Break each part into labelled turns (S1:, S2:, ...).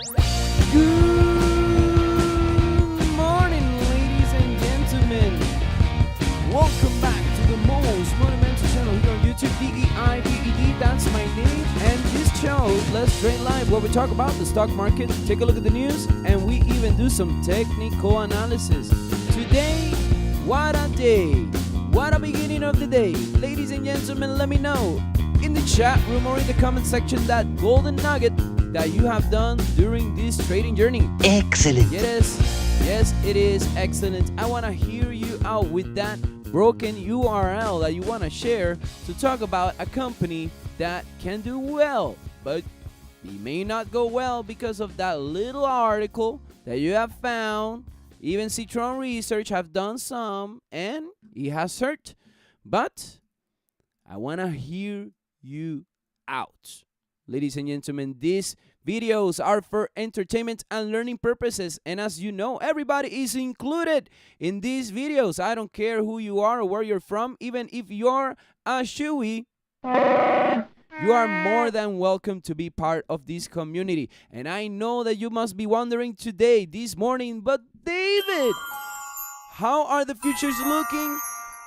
S1: Good morning, ladies and gentlemen. Welcome back to the most monumental channel here on YouTube, DEIPED, that's my name. And this show, Let's Trade Live, where we talk about the stock market, take a look at the news, and we even do some technical analysis. Today, what a day. What a beginning of the day. Ladies and gentlemen, let me know in the chat room or in the comment section that golden nugget that you have done during this trading journey.
S2: Excellent.
S1: Yes, it is excellent. I want to hear you out with that broken URL that you want to share to talk about a company that can do well, but it may not go well because of that little article that you have found. Even Citron Research have done some, and it has hurt. But I want to hear you out. Ladies and gentlemen, these videos are for entertainment and learning purposes. And as you know, everybody is included in these videos. I don't care who you are or where you're from. Even if you're a Shui, you are more than welcome to be part of this community. And I know that you must be wondering today, this morning, but David, how are the futures looking?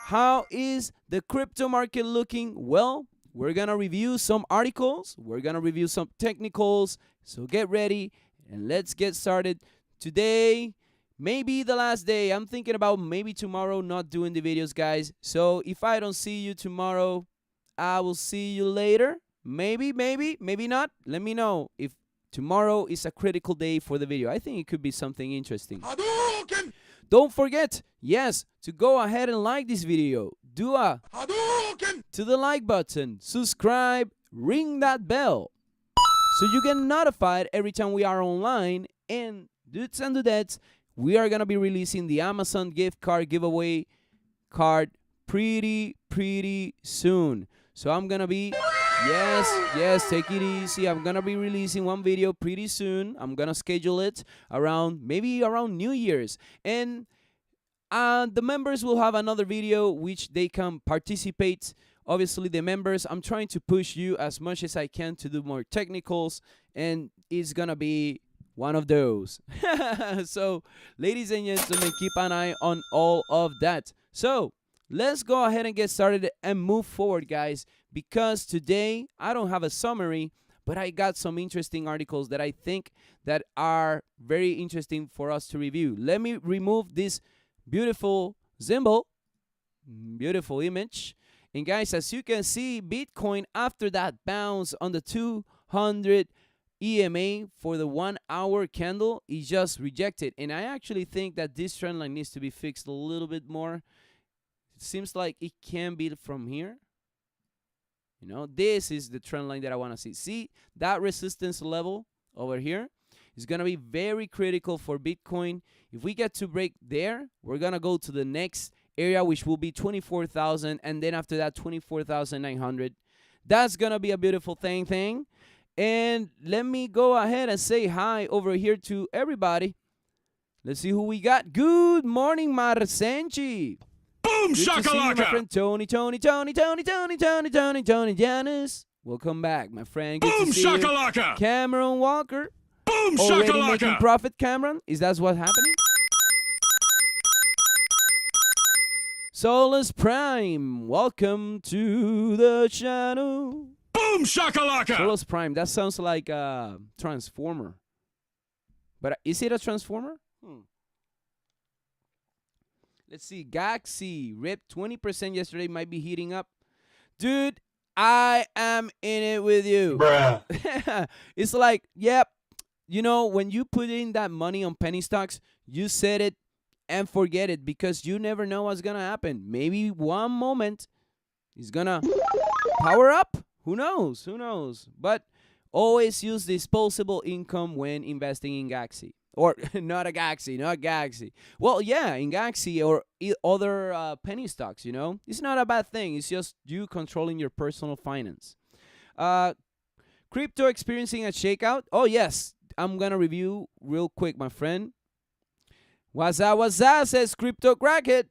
S1: How is the crypto market looking? Well, we're going to review some articles. We're going to review some technicals. So get ready and let's get started. Today, maybe the last day. I'm thinking about maybe tomorrow not doing the videos, guys. So if I don't see you tomorrow, I will see you later. Maybe not. Let me know if tomorrow is a critical day for the video. I think it could be something interesting. Hadouken! Don't forget, yes, to go ahead and like this video. Do a Hadouken! To the like button, subscribe, ring that bell, so you get notified every time we are online. And dudes and dudettes, we are gonna be releasing the Amazon gift card giveaway card pretty soon. So I'm gonna be, yes, take it easy. I'm gonna be releasing one video pretty soon. I'm gonna schedule it maybe around New Year's. And the members will have another video which they can participate. Obviously, the members, I'm trying to push you as much as I can to do more technicals, and it's gonna be one of those. So, ladies and gentlemen, keep an eye on all of that. So, let's go ahead and get started and move forward, guys, because today I don't have a summary, but I got some interesting articles that I think that are very interesting for us to review. Let me remove this beautiful symbol, beautiful image. And guys, as you can see, Bitcoin, after that bounce on the 200 EMA for the 1 hour candle, is just rejected. And I actually think that this trend line needs to be fixed a little bit more. It seems like it can be from here. You know, this is the trend line that I want to see. See, that resistance level over here is going to be very critical for Bitcoin. If we get to break there, we're going to go to the next area, which will be 24,000. And then after that, 24,900. That's going to be a beautiful thing. And let me go ahead and say hi over here to everybody. Let's see who we got. Good morning, Marcenci.
S3: Boom
S1: shakalaka! My friend Tony Janice. Welcome back, my friend. Good
S3: Boom
S1: to see
S3: shakalaka!
S1: You. Cameron Walker.
S3: Boom
S1: Already
S3: shakalaka!
S1: making profit, Cameron? Is that what's happening? Solus Prime, welcome to the channel.
S3: Boom shakalaka!
S1: Solus Prime, that sounds like a transformer. But is it a transformer? Let's see, Gsk ripped 20% yesterday, might be heating up. Dude, I am in it with you.
S3: Bruh.
S1: It's like, yep, you know, when you put in that money on penny stocks, you set it and forget it, because you never know what's going to happen. Maybe one moment is going to power up. Who knows? But always use disposable income when investing in Gsk. Or not Gsk. Well, yeah, in Gsk or other penny stocks, you know. It's not a bad thing. It's just you controlling your personal finance. Crypto experiencing a shakeout. Oh, yes. I'm going to review real quick, my friend. What's up, says Crypto Crackhead.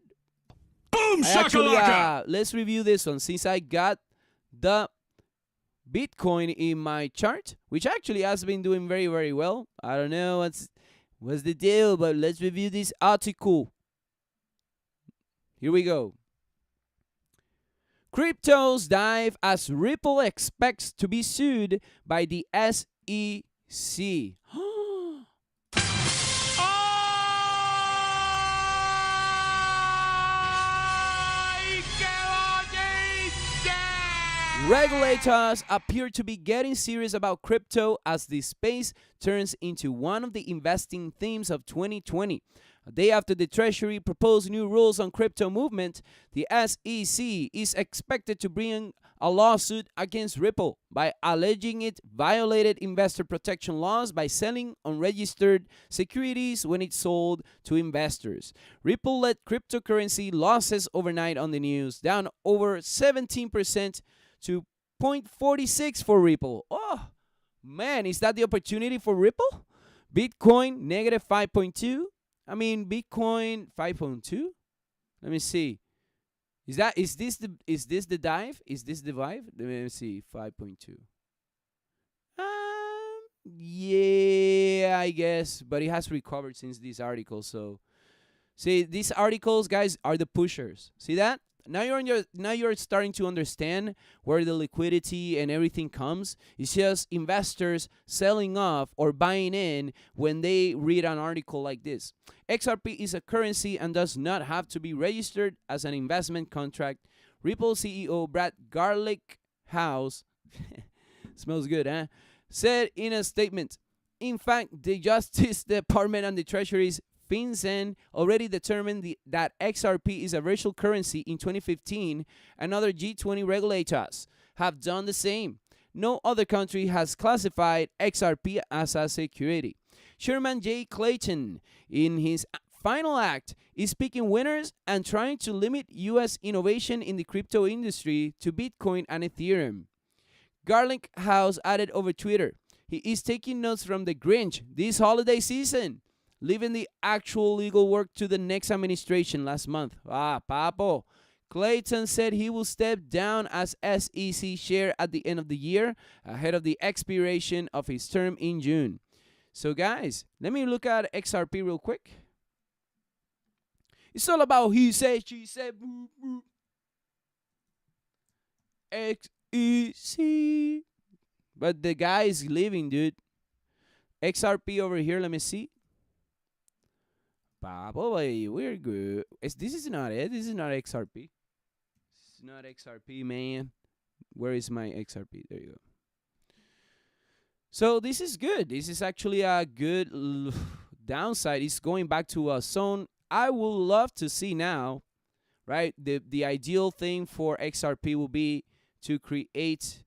S3: Boom shakalaka!
S1: Let's review this one since I got the Bitcoin in my chart, which actually has been doing very, very well. I don't know what's the deal, but let's review this article. Here we go. Cryptos dive as Ripple expects to be sued by the SEC. Regulators appear to be getting serious about crypto as the space turns into one of the investing themes of 2020. A day after the Treasury proposed new rules on crypto movement, the SEC is expected to bring a lawsuit against Ripple by alleging it violated investor protection laws by selling unregistered securities when it sold to investors. Ripple led cryptocurrency losses overnight on the news, down over 17% to 0.46 for Ripple. Oh, man, is that the opportunity for Ripple? Bitcoin, negative 5.2. I mean, Bitcoin 5.2. Let me see. Is this the dive? Is this the dive? Let me see. 5.2. Yeah, I guess, but it has recovered since this article. So, see, these articles, guys, are the pushers. See that? Now you're starting to understand where the liquidity and everything comes. It's just investors selling off or buying in when they read an article like this. XRP is a currency and does not have to be registered as an investment contract. Ripple CEO Brad Garlickhouse smells good, huh? Said in a statement. In fact, the Justice Department and the Treasury's FinCEN already determined that XRP is a virtual currency in 2015, and other G20 regulators have done the same. No other country has classified XRP as a security. Chairman Jay Clayton, in his final act, is picking winners and trying to limit U.S. innovation in the crypto industry to Bitcoin and Ethereum. Garlickhouse added over Twitter, he is taking notes from the Grinch this holiday season, leaving the actual legal work to the next administration last month. Papo. Clayton said he will step down as SEC chair at the end of the year, ahead of the expiration of his term in June. So, guys, let me look at XRP real quick. It's all about he said, she said, boop, boop. XEC. But the guy is leaving, dude. XRP over here, let me see. Boy, we're good. This is not it. This is not XRP. It's not XRP, man. Where is my XRP? There you go. So this is good. This is actually a good downside. It's going back to a zone. I would love to see now, right? The ideal thing for XRP will be to create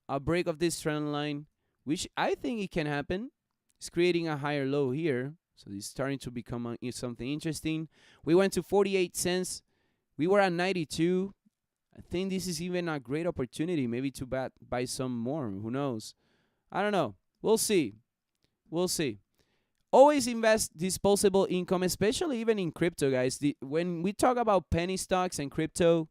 S1: a break of this trend line, which I think it can happen. It's creating a higher low here. So it's starting to become something interesting. We went to 48 cents. We were at 92. I think this is even a great opportunity, maybe to buy some more. Who knows? I don't know. We'll see. We'll see. Always invest disposable income, especially even in crypto, guys. When we talk about penny stocks and crypto,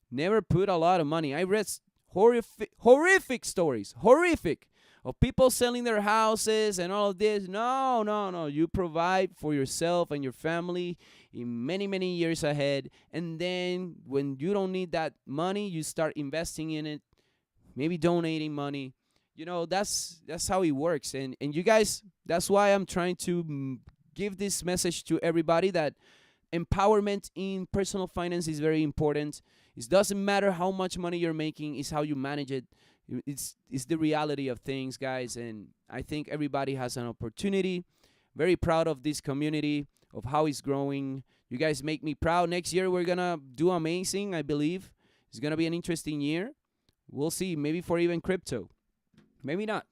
S1: never put a lot of money. I read horrific stories. Horrific. Of people selling their houses and all of this. No. You provide for yourself and your family in many, many years ahead. And then when you don't need that money, you start investing in it, maybe donating money. You know, that's how it works. And you guys, that's why I'm trying to give this message to everybody that empowerment in personal finance is very important. It doesn't matter how much money you're making, it's how you manage it. It's the reality of things, guys, and I think everybody has an opportunity. Very proud of this community, of how it's growing. You guys make me proud. Next year, we're going to do amazing, I believe. It's going to be an interesting year. We'll see, maybe for even crypto. Maybe not.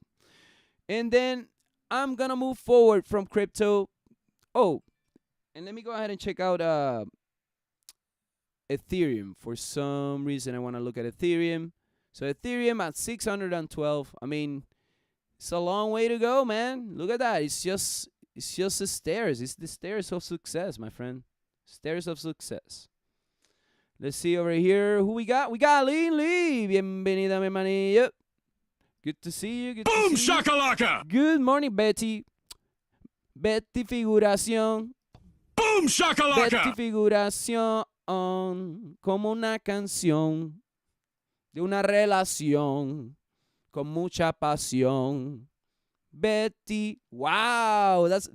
S1: And then I'm going to move forward from crypto. Oh, and let me go ahead and check out Ethereum. For some reason, I want to look at Ethereum. So Ethereum at 612. I mean, it's a long way to go, man. Look at that. It's just the stairs. It's the stairs of success, my friend. Stairs of success. Let's see over here who we got. We got Lee. Bienvenida, mi manillo. Good to see you. Good
S3: Boom
S1: to see you.
S3: shakalaka!
S1: Good morning, Betty. Betty figuración.
S3: Boom
S1: Betty
S3: shakalaka!
S1: figuración como una canción de una relación con mucha pasión. Betty, wow, that's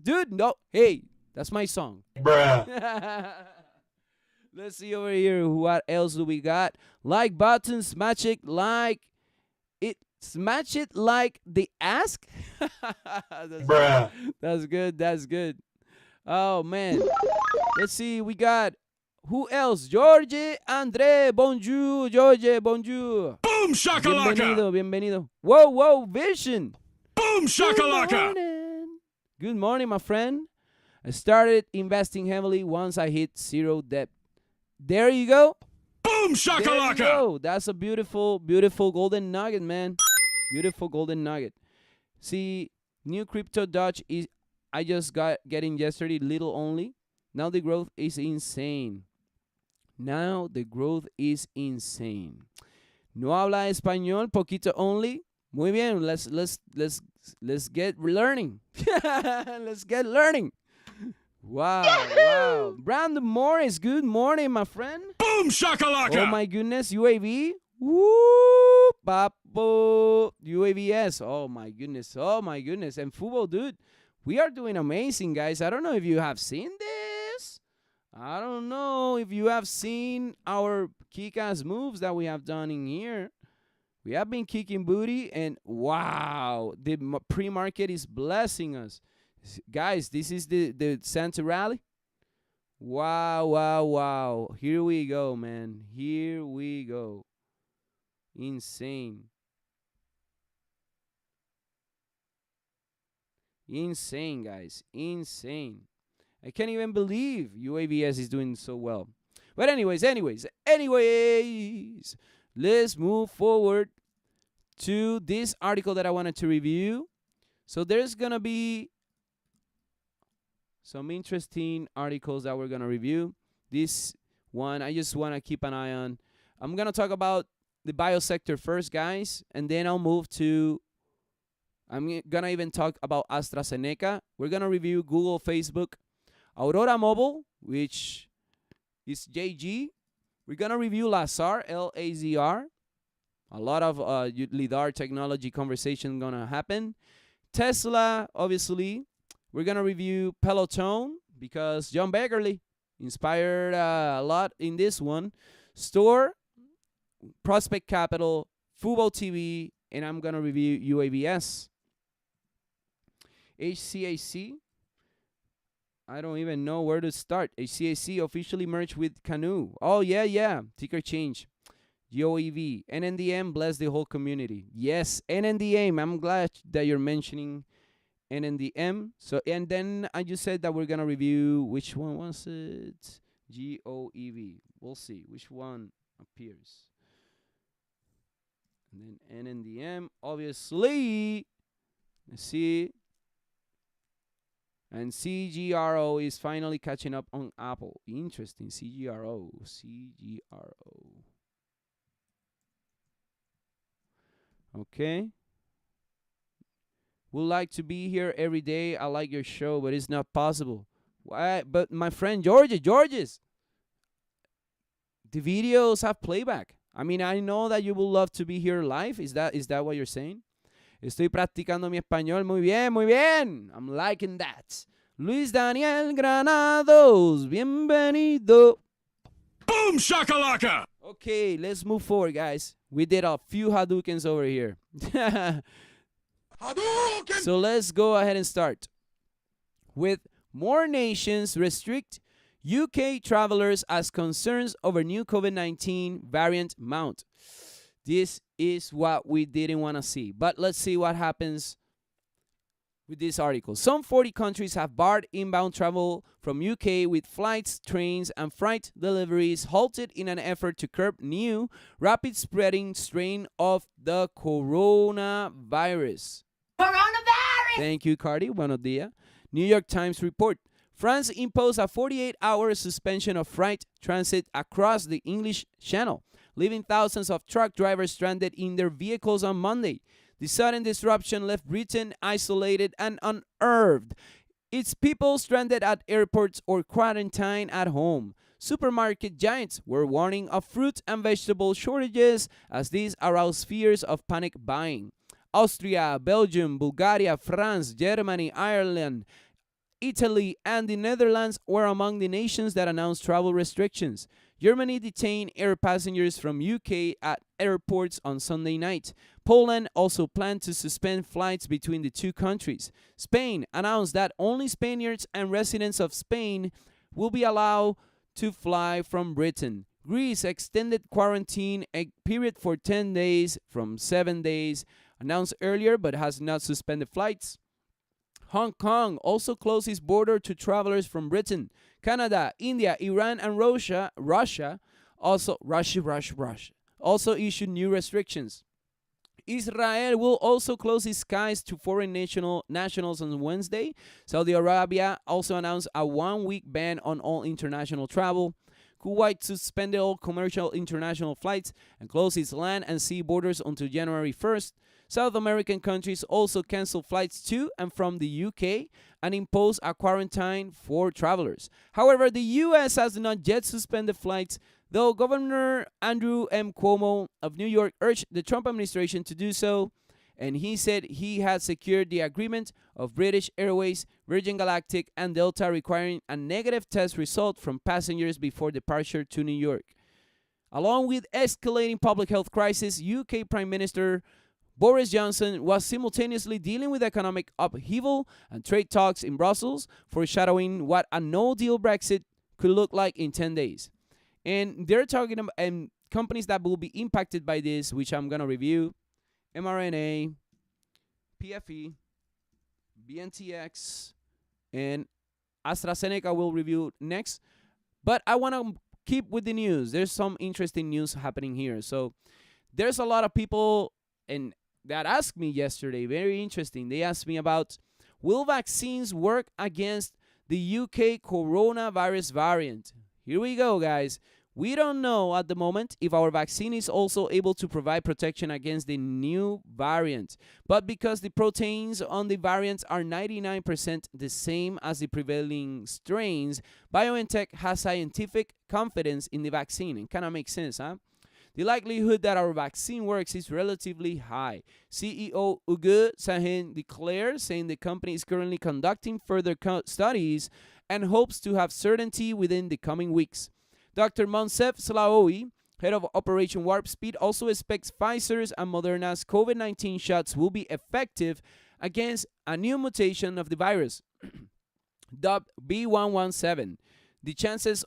S1: my song.
S3: Bruh.
S1: Let's see over here. What else do we got? Like button, smash it like the ask.
S3: Bruh.
S1: That's good. Oh man. Let's see. We got who else? George Andre, bonjour. George, bonjour.
S3: Boom shakalaka!
S1: Bienvenido. Whoa, Vision.
S3: Boom shakalaka!
S1: Good morning, my friend. I started investing heavily once I hit zero debt. There you go.
S3: Boom
S1: There you
S3: shakalaka!
S1: go. That's a beautiful golden nugget, man. Beautiful golden nugget. See, new crypto Dodge is I just got getting yesterday, little only. Now the growth is insane. No habla español, poquito only. Muy bien. Let's get learning. Let's get learning. Wow. Brandon Morris, good morning, my friend.
S3: Boom shakalaka!
S1: Oh my goodness, UAV. Woo, papo. UAVs. Oh my goodness. And football, dude. We are doing amazing, guys. I don't know if you have seen this. I don't know if you have seen our kick-ass moves that we have done in here. We have been kicking booty, and wow, the pre-market is blessing us. Guys, this is the Santa Rally. Wow. Here we go, man. Here we go. Insane, guys. Insane. I can't even believe UAVS is doing so well. But anyways, let's move forward to this article that I wanted to review. So there's going to be some interesting articles that we're going to review. This one, I just want to keep an eye on. I'm going to talk about the biosector first, guys, and then I'm going to even talk about Astrazeneca. We're going to review Google, Facebook, Aurora Mobile, which is JG. We're going to review Lazar, LAZR. A lot of LIDAR technology conversation going to happen. Tesla, obviously. We're going to review Peloton because John Beckerly inspired a lot in this one. Store, Prospect Capital, Fubo TV, and I'm going to review UAVS. HCAC, I don't even know where to start. HCAC officially merged with Canoe. Oh, yeah. Ticker change. GOEV. NNDM bless the whole community. Yes, NNDM. I'm glad that you're mentioning NNDM. So, and then I just said that we're going to review, which one was it? GOEV. We'll see which one appears. And then NNDM, obviously. Let's see. And CGRO is finally catching up on Apple. Interesting. CGRO. Okay. Would like to be here every day. I like your show, but it's not possible. Why? But my friend Georges, the videos have playback. I mean, I know that you would love to be here live. Is that what you're saying? Estoy practicando mi español. Muy bien. I'm liking that. Luis Daniel Granados, bienvenido.
S3: Boom shakalaka!
S1: Okay, let's move forward, guys. We did a few Hadoukens over here.
S3: Hadouken!
S1: So let's go ahead and start. With more nations restrict UK travelers as concerns over new COVID-19 variant mount. This is what we didn't want to see. But let's see what happens with this article. Some 40 countries have barred inbound travel from UK, with flights, trains, and freight deliveries halted in an effort to curb new, rapid spreading strain of the coronavirus.
S2: Coronavirus!
S1: Thank you, Cardi. Buenos dias. New York Times report. France imposed a 48-hour suspension of freight transit across the English Channel, leaving thousands of truck drivers stranded in their vehicles on Monday. The sudden disruption left Britain isolated and unnerved, its people stranded at airports or quarantined at home. Supermarket giants were warning of fruit and vegetable shortages as these aroused fears of panic buying. Austria, Belgium, Bulgaria, France, Germany, Ireland, Italy, and the Netherlands were among the nations that announced travel restrictions. Germany detained air passengers from UK at airports on Sunday night. Poland also planned to suspend flights between the two countries. Spain announced that only Spaniards and residents of Spain will be allowed to fly from Britain. Greece extended quarantine a period for 10 days from 7 days, announced earlier but has not suspended flights. Hong Kong also closed its border to travelers from Britain. Canada, India, Iran, and Russia also issued new restrictions. Israel will also close its skies to foreign nationals on Wednesday. Saudi Arabia also announced a one-week ban on all international travel. Kuwait suspended all commercial international flights and closed its land and sea borders until January 1st. South American countries also canceled flights to and from the UK and imposed a quarantine for travelers. However, the US has not yet suspended flights, though Governor Andrew M. Cuomo of New York urged the Trump administration to do so, and he said he had secured the agreement of British Airways, Virgin Galactic, and Delta requiring a negative test result from passengers before departure to New York. Along with escalating public health crisis, UK Prime Minister Boris Johnson was simultaneously dealing with economic upheaval and trade talks in Brussels, foreshadowing what a no-deal Brexit could look like in 10 days. And they're talking about companies that will be impacted by this, which I'm going to review: mRNA, PFE, BNTX, and AstraZeneca will review next. But I want to keep with the news. There's some interesting news happening here. So there's a lot of people that asked me yesterday, very interesting. They asked me about, will vaccines work against the UK coronavirus variant? Here we go, guys. We don't know at the moment if our vaccine is also able to provide protection against the new variant. But because the proteins on the variants are 99% the same as the prevailing strains, BioNTech has scientific confidence in the vaccine. It kind of makes sense, huh? The likelihood that our vaccine works is relatively high. CEO Ugur Sahin declared, saying the company is currently conducting further studies and hopes to have certainty within the coming weeks. Dr. Monsef Slaoui, head of Operation Warp Speed, also expects Pfizer's and Moderna's COVID-19 shots will be effective against a new mutation of the virus, dubbed B117. The chances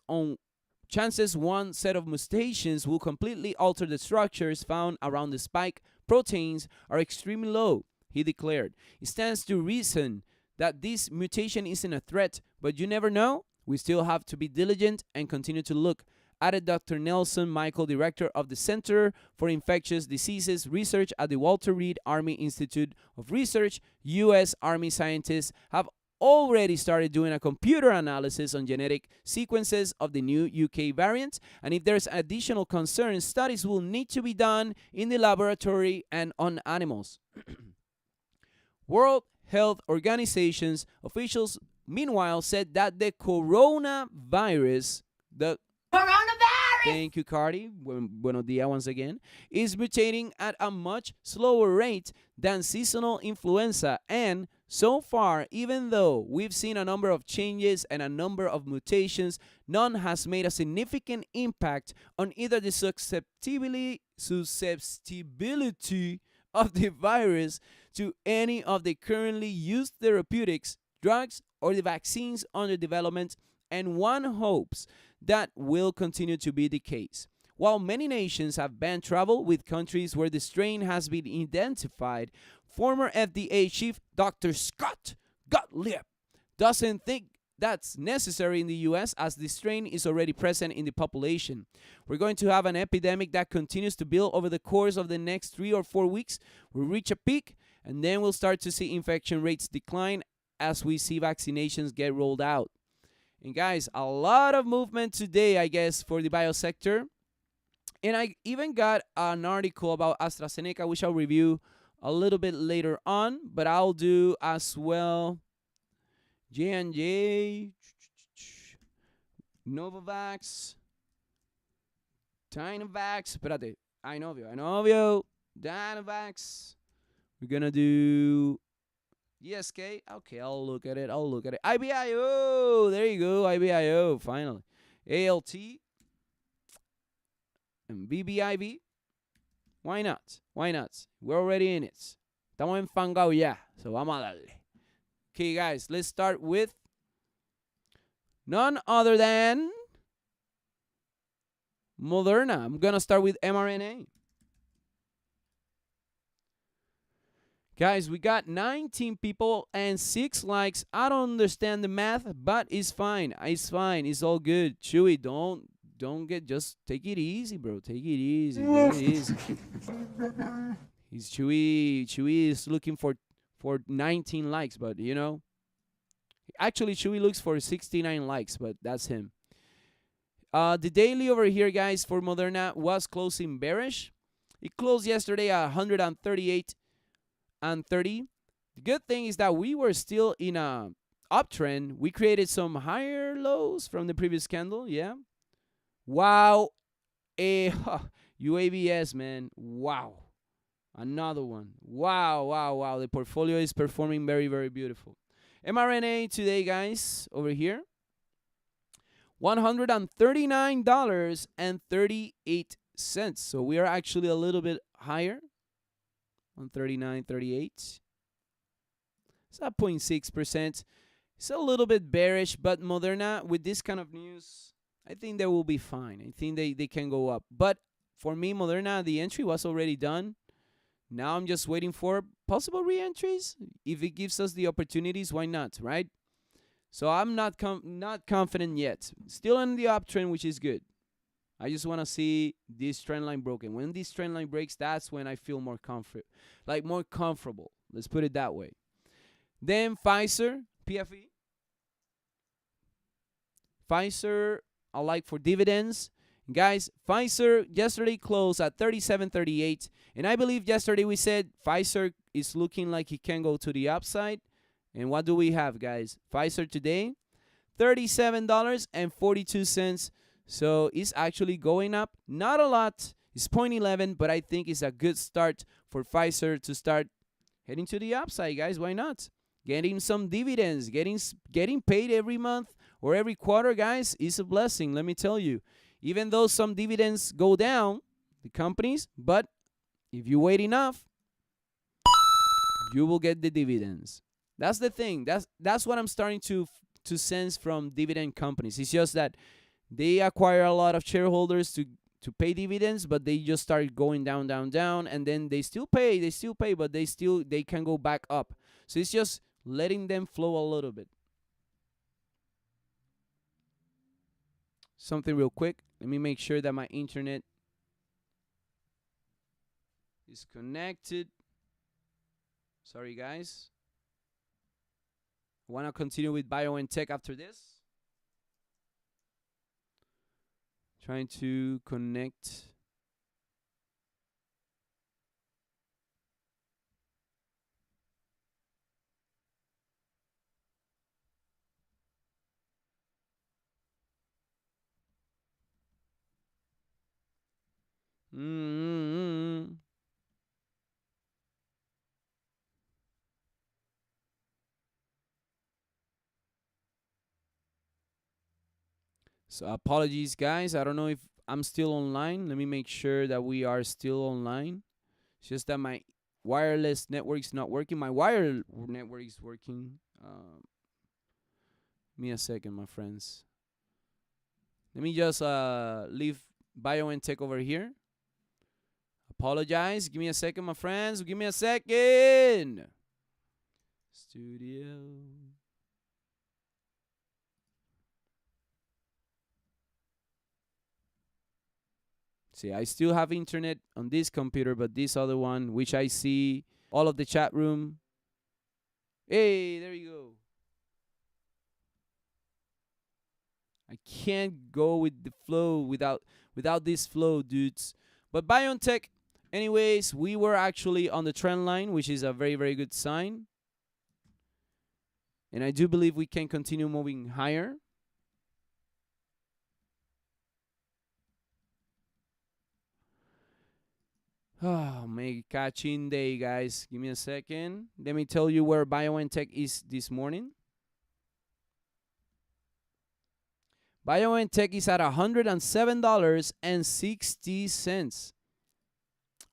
S1: one set of mutations will completely alter the structures found around the spike proteins are extremely low, he declared. It stands to reason that this mutation isn't a threat, but you never know. We still have to be diligent and continue to look, added Dr. Nelson Michael, director of the Center for Infectious Diseases Research at the Walter Reed Army Institute of Research. U.S. Army scientists have already started doing a computer analysis on genetic sequences of the new UK variant, and if there's additional concerns, studies will need to be done in the laboratory and on animals. World Health Organization's officials, meanwhile, said that the coronavirus, thank you, Cardi, buenos dias once again, is mutating at a much slower rate than seasonal influenza, and so far, even though we've seen a number of changes and a number of mutations, none has made a significant impact on either the susceptibility of the virus to any of the currently used therapeutics, drugs, or the vaccines under development, and one hopes that will continue to be the case. While many nations have banned travel with countries where the strain has been identified, former FDA chief Dr. Scott Gottlieb doesn't think that's necessary in the U.S. as the strain is already present in the population. We're going to have an epidemic that continues to build over the course of the next 3 or 4 weeks. We'll reach a peak, and then we'll start to see infection rates decline as we see vaccinations get rolled out. And guys, a lot of movement today, I guess, for the bio sector. And I even got an article about Astrazeneca, which I'll review a little bit later on. But I'll do as well J&J, Novavax, Dynavax. Espérate. Inovio, Dynavax. We're going to do Gsk. Okay, I'll look at it. IBIO. There you go. IBIO, finally. ALT. And BBIB. Why not? We're already in it. Estamos enfangados ya. So vamos a darle. Okay, guys, let's start with none other than Moderna. I'm going to start with mRNA. Guys, we got 19 people and 6 likes. I don't understand the math, but it's fine. It's all good. Chewy, don't get, just take it easy, bro. Take it easy. He's Chewy is looking for 19 likes, but you know. Actually, Chewy looks for 69 likes, but that's him. The daily over here, guys, for Moderna was closing bearish. It closed yesterday at 138 and 30. The good thing is that we were still in a uptrend. We created some higher lows from the previous candle, yeah. Wow. UAVS, man. Wow. Another one. Wow. The portfolio is performing very, very beautiful. mRNA today, guys, over here. $139.38. So we are actually a little bit higher. 139.38. It's at 0.6%. It's a little bit bearish, but Moderna, with this kind of news, I think they will be fine. I think they can go up. But for me, Moderna, the entry was already done. Now I'm just waiting for possible re-entries. If it gives us the opportunities, why not, right? So I'm not confident yet. Still in the uptrend, which is good. I just want to see this trend line broken. When this trend line breaks, that's when I feel more comfortable. Let's put it that way. Then Pfizer, PFE. Pfizer, I like for dividends. Guys, Pfizer yesterday closed at 37.38. And I believe yesterday we said Pfizer is looking like it can go to the upside. And what do we have, guys? Pfizer today, $37.42. So it's actually going up. Not a lot. It's 0.11, but I think it's a good start for Pfizer to start heading to the upside, guys. Why not? Getting some dividends, getting paid every month or every quarter, guys, is a blessing, let me tell you. Even though some dividends go down, the companies, but if you wait enough, you will get the dividends. That's the thing. That's what I'm starting to sense from dividend companies. It's just that they acquire a lot of shareholders to pay dividends, but they just start going down, and then they still pay, but they can go back up. So it's just letting them flow a little bit. Something real quick. Let me make sure that my internet is connected. Sorry, guys. I want to continue with bio and tech after this. Trying to connect. So apologies, guys. I don't know if I'm still online. Let me make sure that we are still online. It's just that my wireless network is not working. My wire network is working. Give me a second, my friends. Let me just leave bio and tech over here. Apologize. Give me a second, my friends. Give me a second. Studio. See, I still have internet on this computer, but this other one, which I see all of the chat room. Hey, there you go. I can't go with the flow without this flow, dudes. But BioNTech, anyways, we were actually on the trend line, which is a very, very good sign. And I do believe we can continue moving higher. Oh, my catching day, guys. Give me a second. Let me tell you where BioNTech is this morning. BioNTech is at $107.60.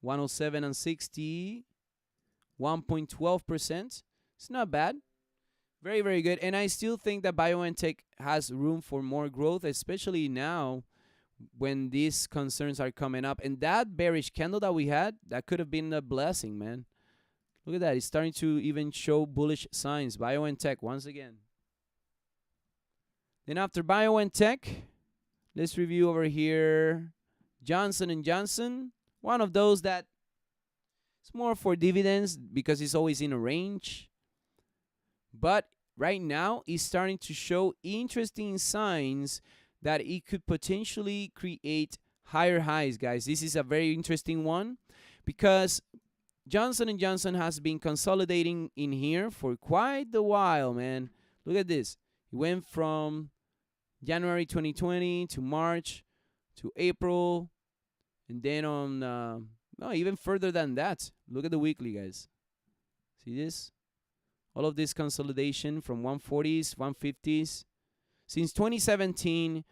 S1: 107 and 60, 1.12%. It's not bad. Very, very good. And I still think that BioNTech has room for more growth, especially now when these concerns are coming up. And that bearish candle that we had, that could have been a blessing, man. Look at that. It's starting to even show bullish signs. BioNTech once again. Then after BioNTech, let's review over here Johnson & Johnson. One of those that it's more for dividends because it's always in a range. But right now, it's starting to show interesting signs that it could potentially create higher highs, guys. This is a very interesting one because Johnson & Johnson has been consolidating in here for quite a while, man. Look at this. It went from January 2020 to March to April, and then on no, even further than that. Look at the weekly, guys. See this? All of this consolidation from 140s, 150s. Since 2017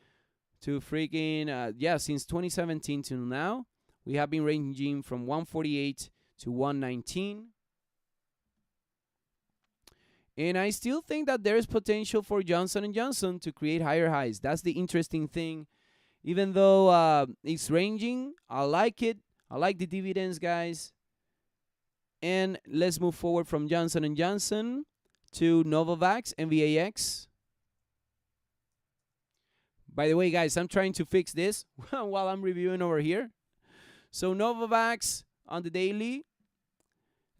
S1: to freaking, since 2017 to now, we have been ranging from 148 to 119. And I still think that there is potential for Johnson & Johnson to create higher highs. That's the interesting thing. Even though it's ranging, I like it. I like the dividends, guys. And let's move forward from Johnson & Johnson to Novavax, NVAX. By the way, guys, I'm trying to fix this while I'm reviewing over here. So Novavax on the daily.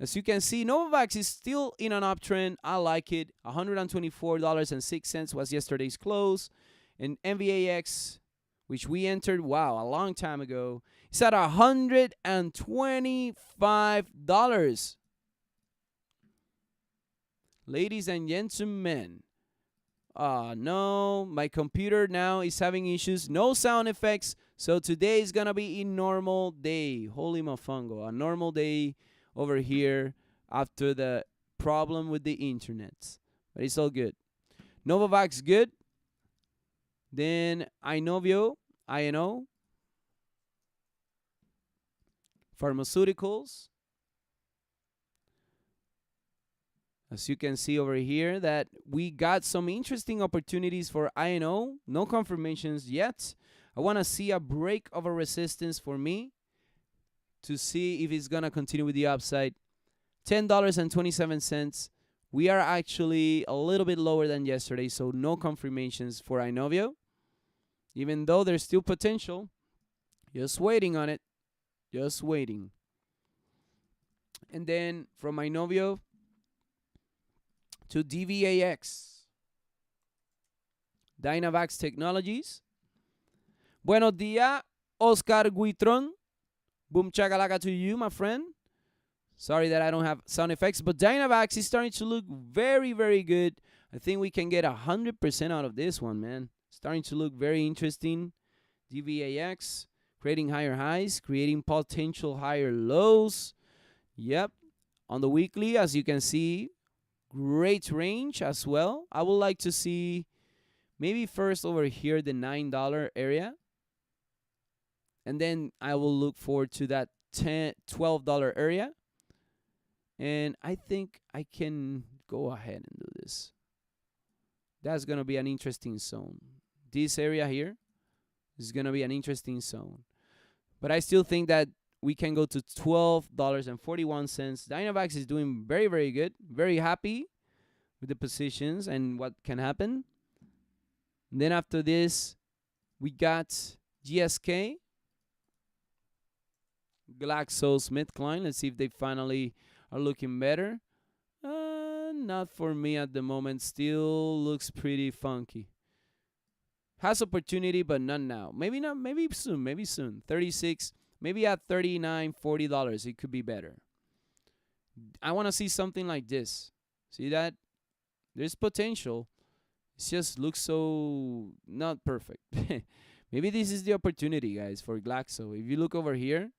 S1: As you can see, Novavax is still in an uptrend. I like it. $124.06 was yesterday's close. And NVAX, which we entered, wow, a long time ago, it's at $125. Ladies and gentlemen, no, my computer now is having issues. No sound effects. So today is going to be a normal day. Holy mofongo, a normal day over here after the problem with the internet. But it's all good. Novavax good. Then INO, pharmaceuticals. As you can see over here that we got some interesting opportunities for INO. No confirmations yet. I want to see a break of a resistance for me to see if it's going to continue with the upside. $10.27. We are actually a little bit lower than yesterday, so no confirmations for Inovio. Even though there's still potential. Just waiting on it. Just waiting. And then from Inovio to DVAX. Dynavax Technologies. Buenos días, Oscar Guitron. Boom chakalaka to you, my friend. Sorry that I don't have sound effects, but Dynavax is starting to look very, very good. I think we can get 100% out of this one, man. Starting to look very interesting. DVAX, creating higher highs, creating potential higher lows. Yep. On the weekly, as you can see, great range as well. I would like to see maybe first over here the $9 area. And then I will look forward to that $12 area. And I think I can go ahead and do this. That's going to be an interesting zone. This area here is going to be an interesting zone. But I still think that we can go to $12.41. Dynavax is doing very, very good. Very happy with the positions and what can happen. And then after this, we got Gsk Glaxosmithkline. Let's see if they finally are looking better. Not for me at the moment. Still looks pretty funky. Has opportunity, but not now. Maybe not. Maybe soon. Maybe soon. 36. Maybe at $39, $40. It could be better. I want to see something like this. See that? There's potential. It just looks so not perfect. Maybe this is the opportunity, guys, for Glaxo. If you look over here,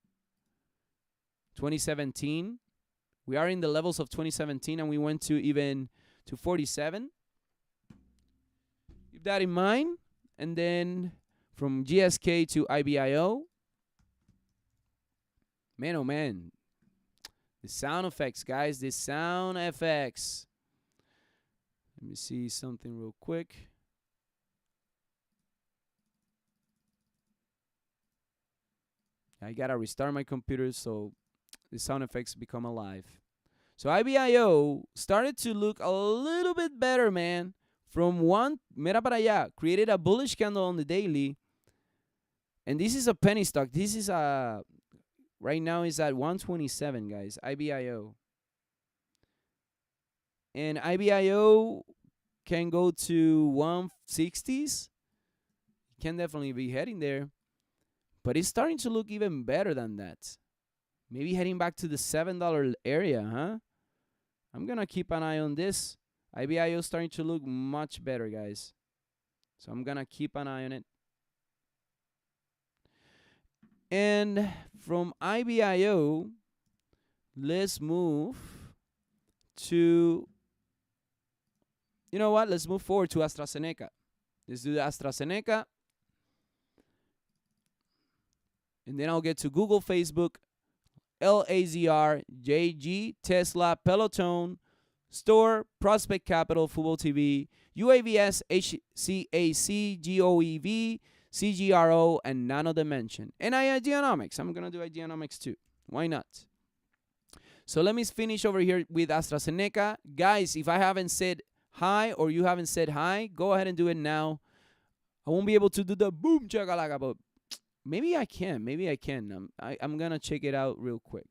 S1: 2017, we are in the levels of 2017, and we went to even to 47. Keep that in mind. And then from GSK to IBIO. Man, oh man. The sound effects, guys. The sound effects. Let me see something real quick. I gotta restart my computer so the sound effects become alive. So IBIO started to look a little bit better, man. From one, mira para allá, created a bullish candle on the daily. And this is a penny stock. This is a, right now is at 127, guys, IBIO. And IBIO can go to 160s. Can definitely be heading there. But it's starting to look even better than that. Maybe heading back to the $7 area, huh? I'm going to keep an eye on this. IBIO is starting to look much better, guys. So I'm going to keep an eye on it. And from IBIO, let's move to, you know what? Let's move forward to Astrazeneca. Let's do the Astrazeneca. And then I'll get to Google, Facebook, LAZR, JG, Tesla, Peloton, Store, Prospect Capital, Football TV, UAVS, HCAC, GOEV, CGRO, and Nano Dimension. And Ideonomics. I'm going to do Ideonomics too. Why not? So let me finish over here with AstraZeneca. Guys, if I haven't said hi or you haven't said hi, go ahead and do it now. I won't be able to do the boom chakalaka, but maybe I can. Maybe I can. I'm going to check it out real quick.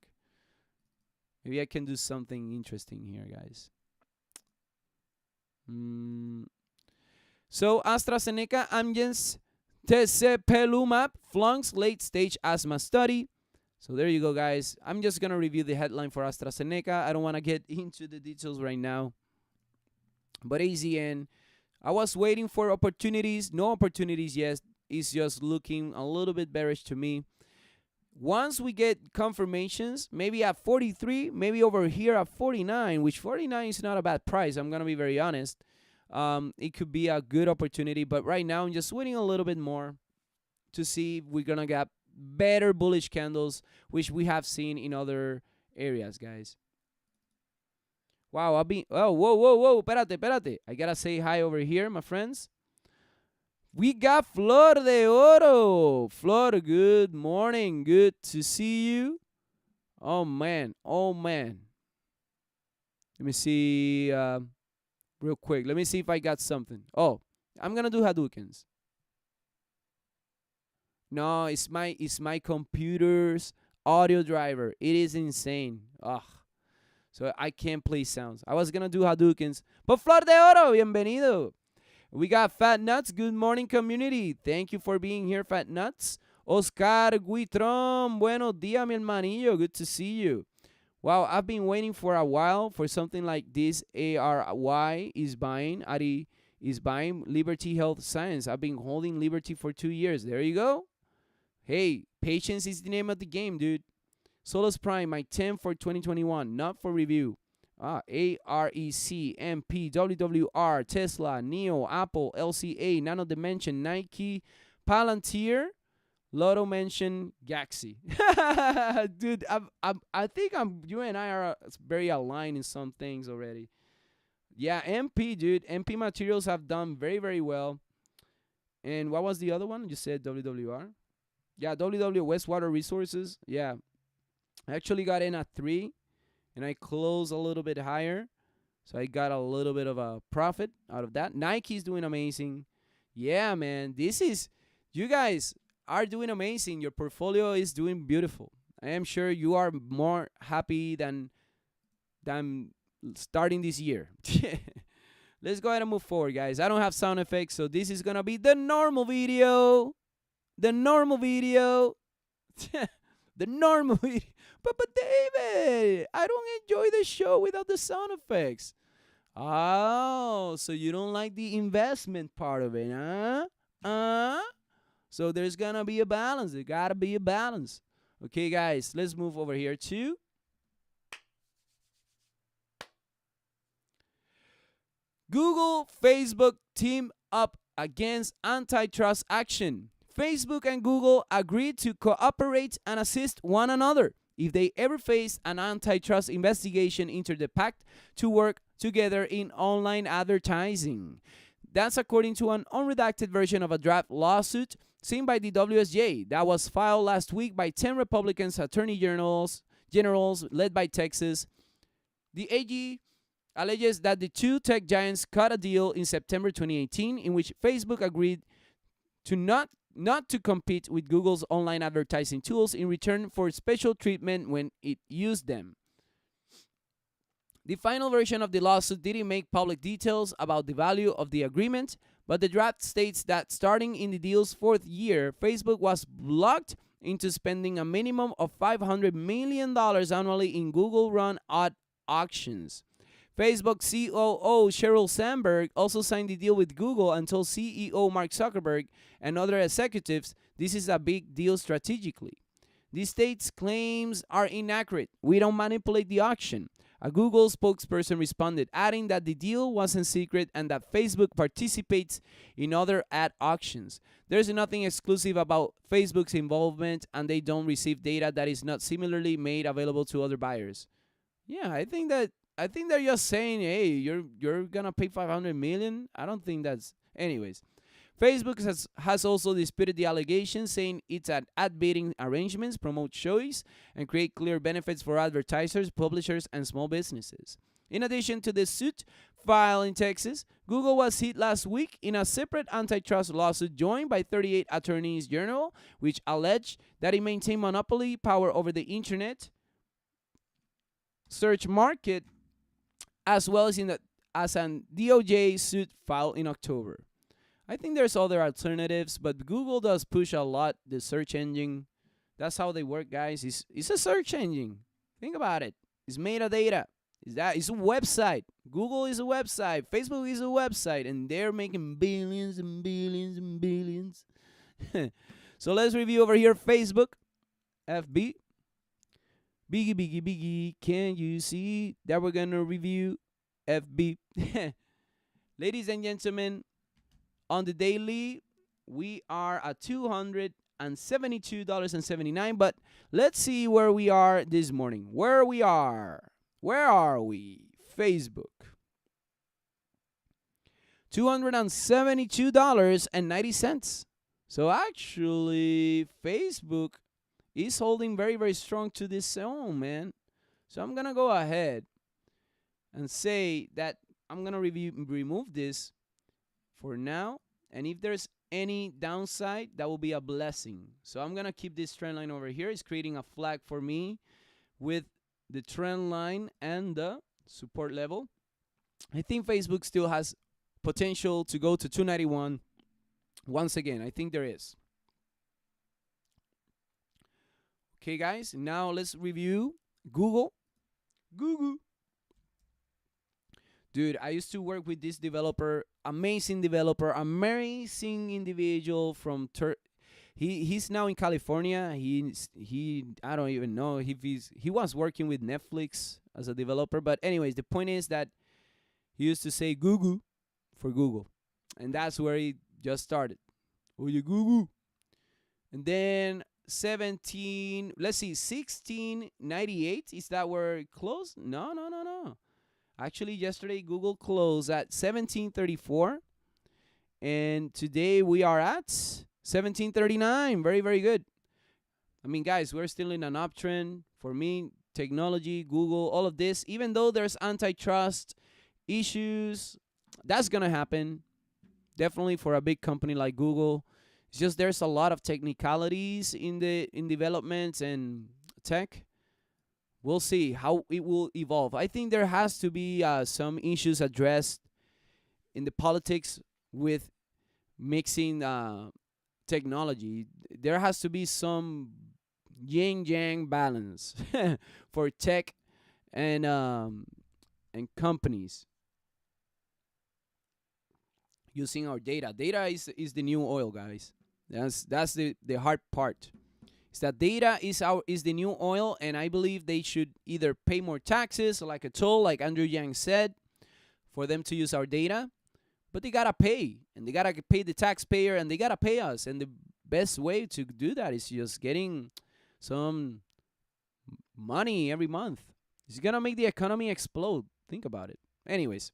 S1: Maybe I can do something interesting here, guys. So, AstraZeneca Amgen's Tezepelumab flunks late-stage asthma study. So, there you go, guys. I'm just going to review the headline for AstraZeneca. I don't want to get into the details right now. But AZN, I was waiting for opportunities. No opportunities yet. It's just looking a little bit bearish to me. Once we get confirmations, maybe at 43, maybe over here at 49, which 49 is not a bad price. I'm going to be very honest. It could be a good opportunity, but right now I'm just waiting a little bit more to see if we're going to get better bullish candles, which we have seen in other areas, guys. Wow, whoa, espérate. I got to say hi over here, my friends. We got Flor de Oro. Flor, good morning. Good to see you. Oh, man. Let me see real quick. Let me see if I got something. Oh, I'm going to do Hadoukens. No, it's my computer's audio driver. It is insane. Ugh. So I can't play sounds. I was going to do Hadoukens. But Flor de Oro, bienvenido. We got Fat Nuts. Good morning, community. Thank you for being here, Fat Nuts. Oscar Guitron. Buenos días, mi hermanillo. Good to see you. Wow, I've been waiting for a while for something like this. ARY is buying. Ari is buying Liberty Health Science. I've been holding Liberty for 2 years. There you go. Hey, patience is the name of the game, dude. Solus Prime, my 10 for 2021. Not for review. AREC, MP, WWR, Tesla, Neo, Apple, LCA, Nano Dimension, Nike, Palantir, Lotto Mention, Galaxy. Dude, I think you and I are very aligned in some things already. Yeah, MP, dude. MP materials have done very, very well. And what was the other one? You said WWR? Yeah, WW Westwater Resources. Yeah. I actually got in at 3. And I closed a little bit higher. So I got a little bit of a profit out of that. Nike's doing amazing. Yeah, man. You guys are doing amazing. Your portfolio is doing beautiful. I am sure you are more happy than starting this year. let's go ahead and move forward, guys. I don't have sound effects, so this is gonna be the normal video. The normal video. The normal video. But David, I don't enjoy the show without the sound effects. Oh, so you don't like the investment part of it, huh? So there's gonna be a balance. There gotta be a balance. Okay, guys, let's move over here to Google, Facebook team up against antitrust action. Facebook and Google agreed to cooperate and assist one another if they ever face an antitrust investigation into the pact to work together in online advertising. That's according to an unredacted version of a draft lawsuit seen by the WSJ that was filed last week by 10 Republican attorney generals led by Texas. The AG alleges that the two tech giants cut a deal in September 2018 in which Facebook agreed to not to compete with Google's online advertising tools in return for special treatment when it used them. The final version of the lawsuit didn't make public details about the value of the agreement, but the draft states that starting in the deal's fourth year, Facebook was blocked into spending a minimum of $500 million annually in Google-run ad auctions. Facebook COO Sheryl Sandberg also signed the deal with Google and told CEO Mark Zuckerberg and other executives this is a big deal strategically. The state's claims are inaccurate. We don't manipulate the auction. A Google spokesperson responded, adding that the deal wasn't secret and that Facebook participates in other ad auctions. There's nothing exclusive about Facebook's involvement, and they don't receive data that is not similarly made available to other buyers. Yeah, I think they're just saying, hey, you're gonna pay $500 million. I don't think that's. Anyways, Facebook has also disputed the allegations, saying its ad bidding arrangements promote choice and create clear benefits for advertisers, publishers, and small businesses. In addition to the suit filed in Texas, Google was hit last week in a separate antitrust lawsuit joined by 38 attorneys general, which allege that it maintained monopoly power over the internet search market, as well as as an DOJ suit filed in October. I think there's other alternatives, but Google does push a lot the search engine. That's how they work, guys. It's a search engine. Think about it. It's made of data. It's a website. Google is a website. Facebook is a website, and they're making billions and billions and billions. So let's review over here Facebook, FB. Biggie, can you see that we're going to review FB? Ladies and gentlemen, on the daily, we are at $272.79, but let's see where we are this morning. Where are we? Facebook. $272.90. So actually, Facebook is holding very, very strong to this zone, man. So I'm going to go ahead and say that I'm going to remove this for now. And if there's any downside, that will be a blessing. So I'm going to keep this trend line over here. It's creating a flag for me with the trend line and the support level. I think Facebook still has potential to go to 291. Once again, I think there is. Okay, guys, now let's review Google. Dude, I used to work with this developer, amazing individual from he's now in California. He I don't even know if he was working with Netflix as a developer, but anyways, the point is that he used to say Google for Google, and that's where he just started. Oh, you Google, and then 1698. Is that where it closed? No. Actually, yesterday Google closed at 1734, and today we are at 1739. Very, very good. I mean, guys, we're still in an uptrend. For me, technology, Google, all of this, even though there's antitrust issues, that's gonna happen. Definitely for a big company like Google. It's just there's a lot of technicalities in developments and tech. We'll see how it will evolve. I think there has to be some issues addressed in the politics with mixing technology. There has to be some yin yang balance for tech and companies using our data. Data is the new oil, guys. That's the hard part. Is that data is the new oil, and I believe they should either pay more taxes, like a toll, like Andrew Yang said, for them to use our data. But they gotta pay, and they gotta pay the taxpayer, and they gotta pay us. And the best way to do that is just getting some money every month. It's gonna make the economy explode. Think about it. Anyways,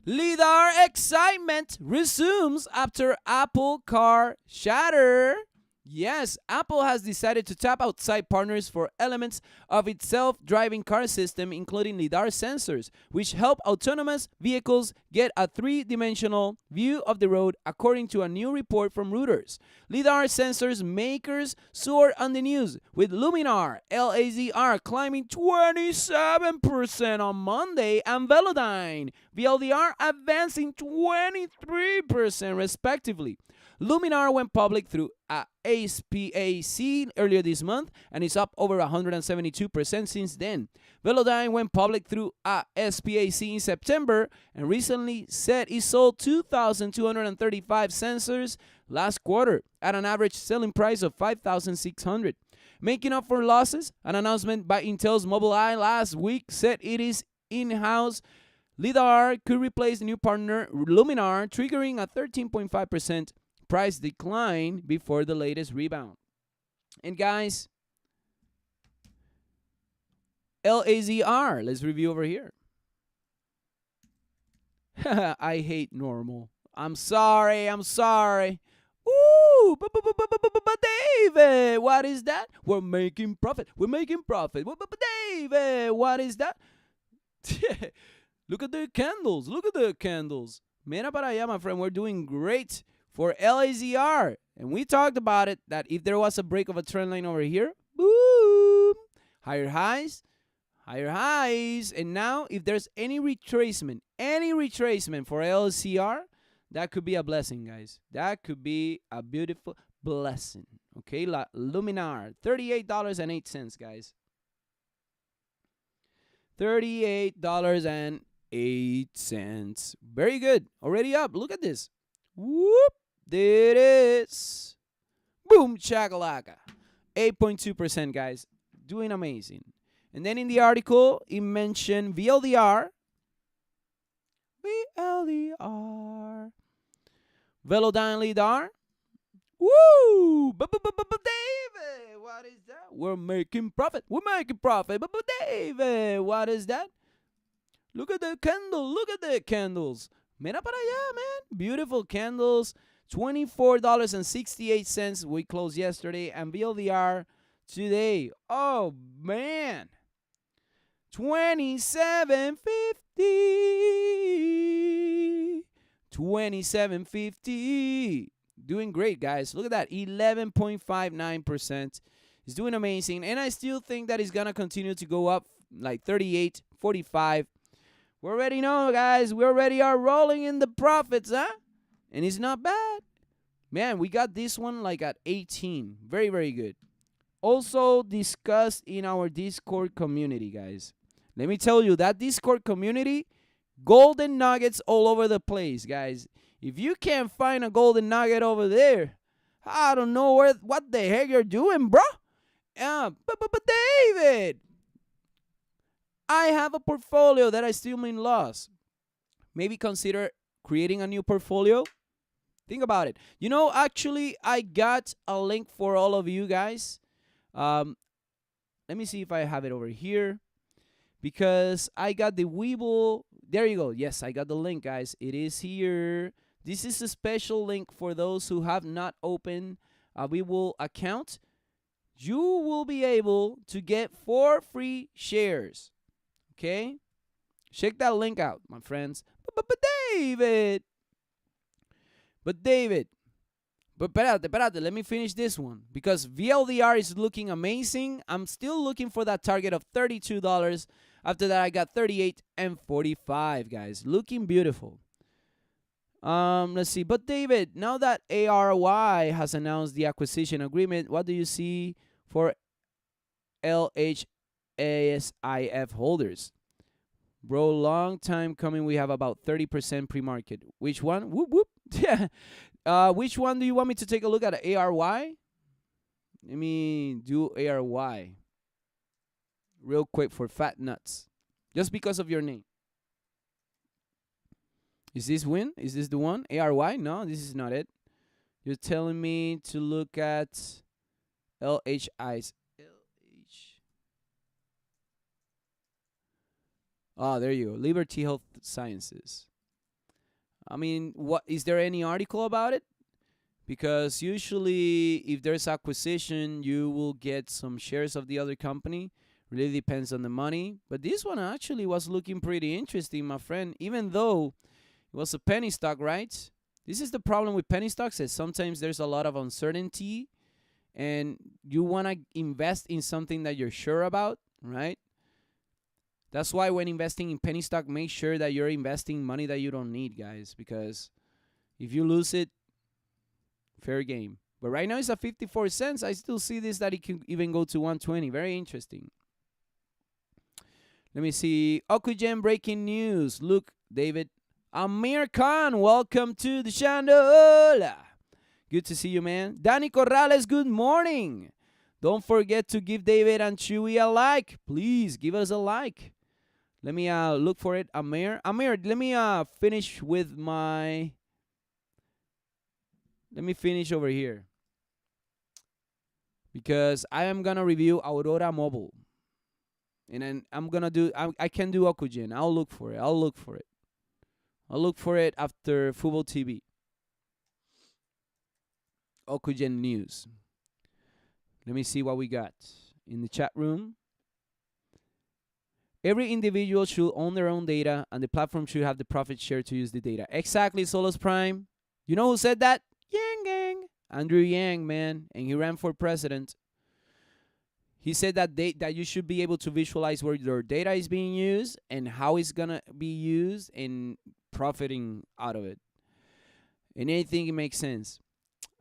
S1: LiDAR excitement resumes after Apple car shatter. Yes, Apple has decided to tap outside partners for elements of its self-driving car system, including LiDAR sensors, which help autonomous vehicles get a three-dimensional view of the road, according to a new report from Reuters. LiDAR sensors makers soared on the news, with Luminar, LAZR, climbing 27% on Monday, and Velodyne, VLDR, advancing 23% respectively. Luminar went public through SPAC earlier this month and is up over 172% since then. Velodyne went public through SPAC in September and recently said it sold 2,235 sensors last quarter at an average selling price of $5,600. Making up for losses, an announcement by Intel's Mobileye last week said it is in-house LiDAR could replace new partner Luminar, triggering a 13.5% price decline before the latest rebound. And guys, LAZR, let's review over here. I hate normal. I'm sorry. Ooh, but David, what is that? We're making profit. But David, what is that? Look at the candles. Mira para allá, my friend. We're doing great for LAZR. And we talked about it, that if there was a break of a trend line over here, boom, higher highs. And now if there's any retracement for LCR, that could be a blessing, guys. That could be a beautiful blessing. Okay, Luminar, $38.08, guys. $38.08. Very good. Already up. Look at this. Whoop. There it is. Boom, chakalaka. 8.2%, guys. Doing amazing. And then in the article, it mentioned VLDR. Velodyne LiDAR. Woo! But David, what is that? We're making profit. But David, what is that? Look at the candles. Mira para allá, man. Beautiful candles. $24.68 we closed yesterday, and VLDR today. Oh man. $27.50. Doing great, guys. Look at that. 11.59%. It's doing amazing. And I still think that it's gonna continue to go up like 38, 45. We already know, guys. We already are rolling in the profits, huh? And it's not bad. Man, we got this one like at 18. Very, very good. Also discussed in our Discord community, guys. Let me tell you, that Discord community, golden nuggets all over the place, guys. If you can't find a golden nugget over there, I don't know what the heck you're doing, bro. But David, I have a portfolio that I still mean loss. Maybe consider creating a new portfolio. Think about it. You know, actually, I got a link for all of you guys. Let me see if I have it over here. Because I got the Weeble. There you go. Yes, I got the link, guys. It is here. This is a special link for those who have not opened a Weeble account. You will be able to get 4 free shares. Okay? Check that link out, my friends. But David. But espérate, let me finish this one. Because VLDR is looking amazing. I'm still looking for that target of $32. After that, I got 38 and 45, guys. Looking beautiful. Let's see. But David, now that ARY has announced the acquisition agreement, what do you see for LHASIF holders? Bro, long time coming. We have about 30% pre-market. Which one? Whoop whoop. Yeah. Which one do you want me to take a look at? ARY? Let me do ARY real quick for fat nuts. Just because of your name. Is this win? Is this the one? ARY? No, this is not it. You're telling me to look at LHIs. Oh, there you go. Liberty Health Sciences. I mean, what is there any article about it? Because usually if there's acquisition, you will get some shares of the other company. Really depends on the money. But this one actually was looking pretty interesting, my friend. Even though it was a penny stock, right? This is the problem with penny stocks, is sometimes there's a lot of uncertainty and you want to invest in something that you're sure about, right? That's why when investing in penny stock, make sure that you're investing money that you don't need, guys, because if you lose it, fair game. But right now it's at 54 cents. I still see this that it can even go to 120. Very interesting. Let me see. Okugen breaking news. Look, David. Amir Khan, welcome to the channel. Good to see you, man. Danny Corrales, good morning. Don't forget to give David and Chewy a like. Please give us a like. Let me look for it. Amir, let me finish with my... Let me finish over here. Because I am going to review Aurora Mobile. And then I'm going to do... I can do Okugen. I'll look for it. I'll look for it after Football TV. Okugen News. Let me see what we got in the chat room. Every individual should own their own data, and the platform should have the profit share to use the data. Exactly, Solos Prime. You know who said that? Yang Gang. Andrew Yang, man. And he ran for president. He said that that you should be able to visualize where your data is being used and how it's going to be used and profiting out of it. And anything it makes sense.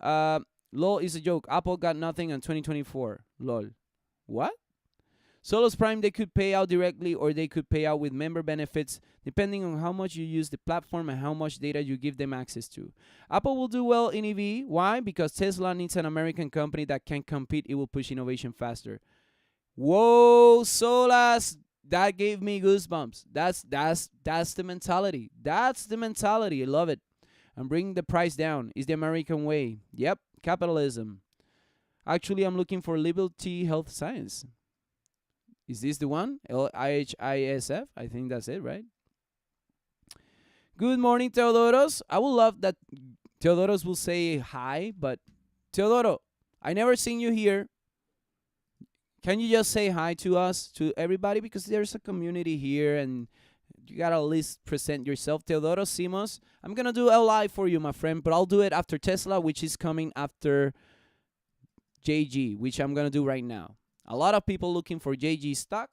S1: LOL is a joke. Apple got nothing in 2024. LOL. What? Solos Prime, they could pay out directly or they could pay out with member benefits depending on how much you use the platform and how much data you give them access to. Apple will do well in EV. Why? Because Tesla needs an American company that can compete. It will push innovation faster. Whoa, Solas. That gave me goosebumps. That's the mentality. That's the mentality. I love it. And bring the price down is the American way. Yep, capitalism. Actually, I'm looking for Liberty Health Science. Is this the one? LIHISF? I think that's it, right? Good morning, Teodoros. I would love that Teodoros will say hi, but Teodoro, I never seen you here. Can you just say hi to us, to everybody? Because there's a community here and you gotta at least present yourself. Teodoro Simos. I'm gonna do a live for you, my friend, but I'll do it after Tesla, which is coming after JG, which I'm gonna do right now. A lot of people looking for JG stock.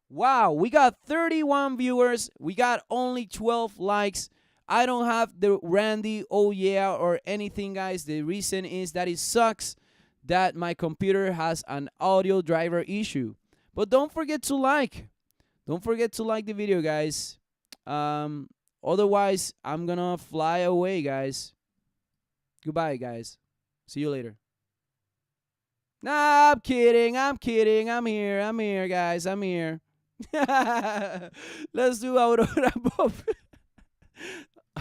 S1: Wow, we got 31 viewers. We got only 12 likes. I don't have the Randy, oh yeah, or anything, guys. The reason is that it sucks that my computer has an audio driver issue. But don't forget to like. Don't forget to like the video, guys. Otherwise, I'm gonna fly away, guys. Goodbye, guys. See you later. Nah, I'm kidding. I'm here, guys. I'm here. Let's do Aurora Mobile.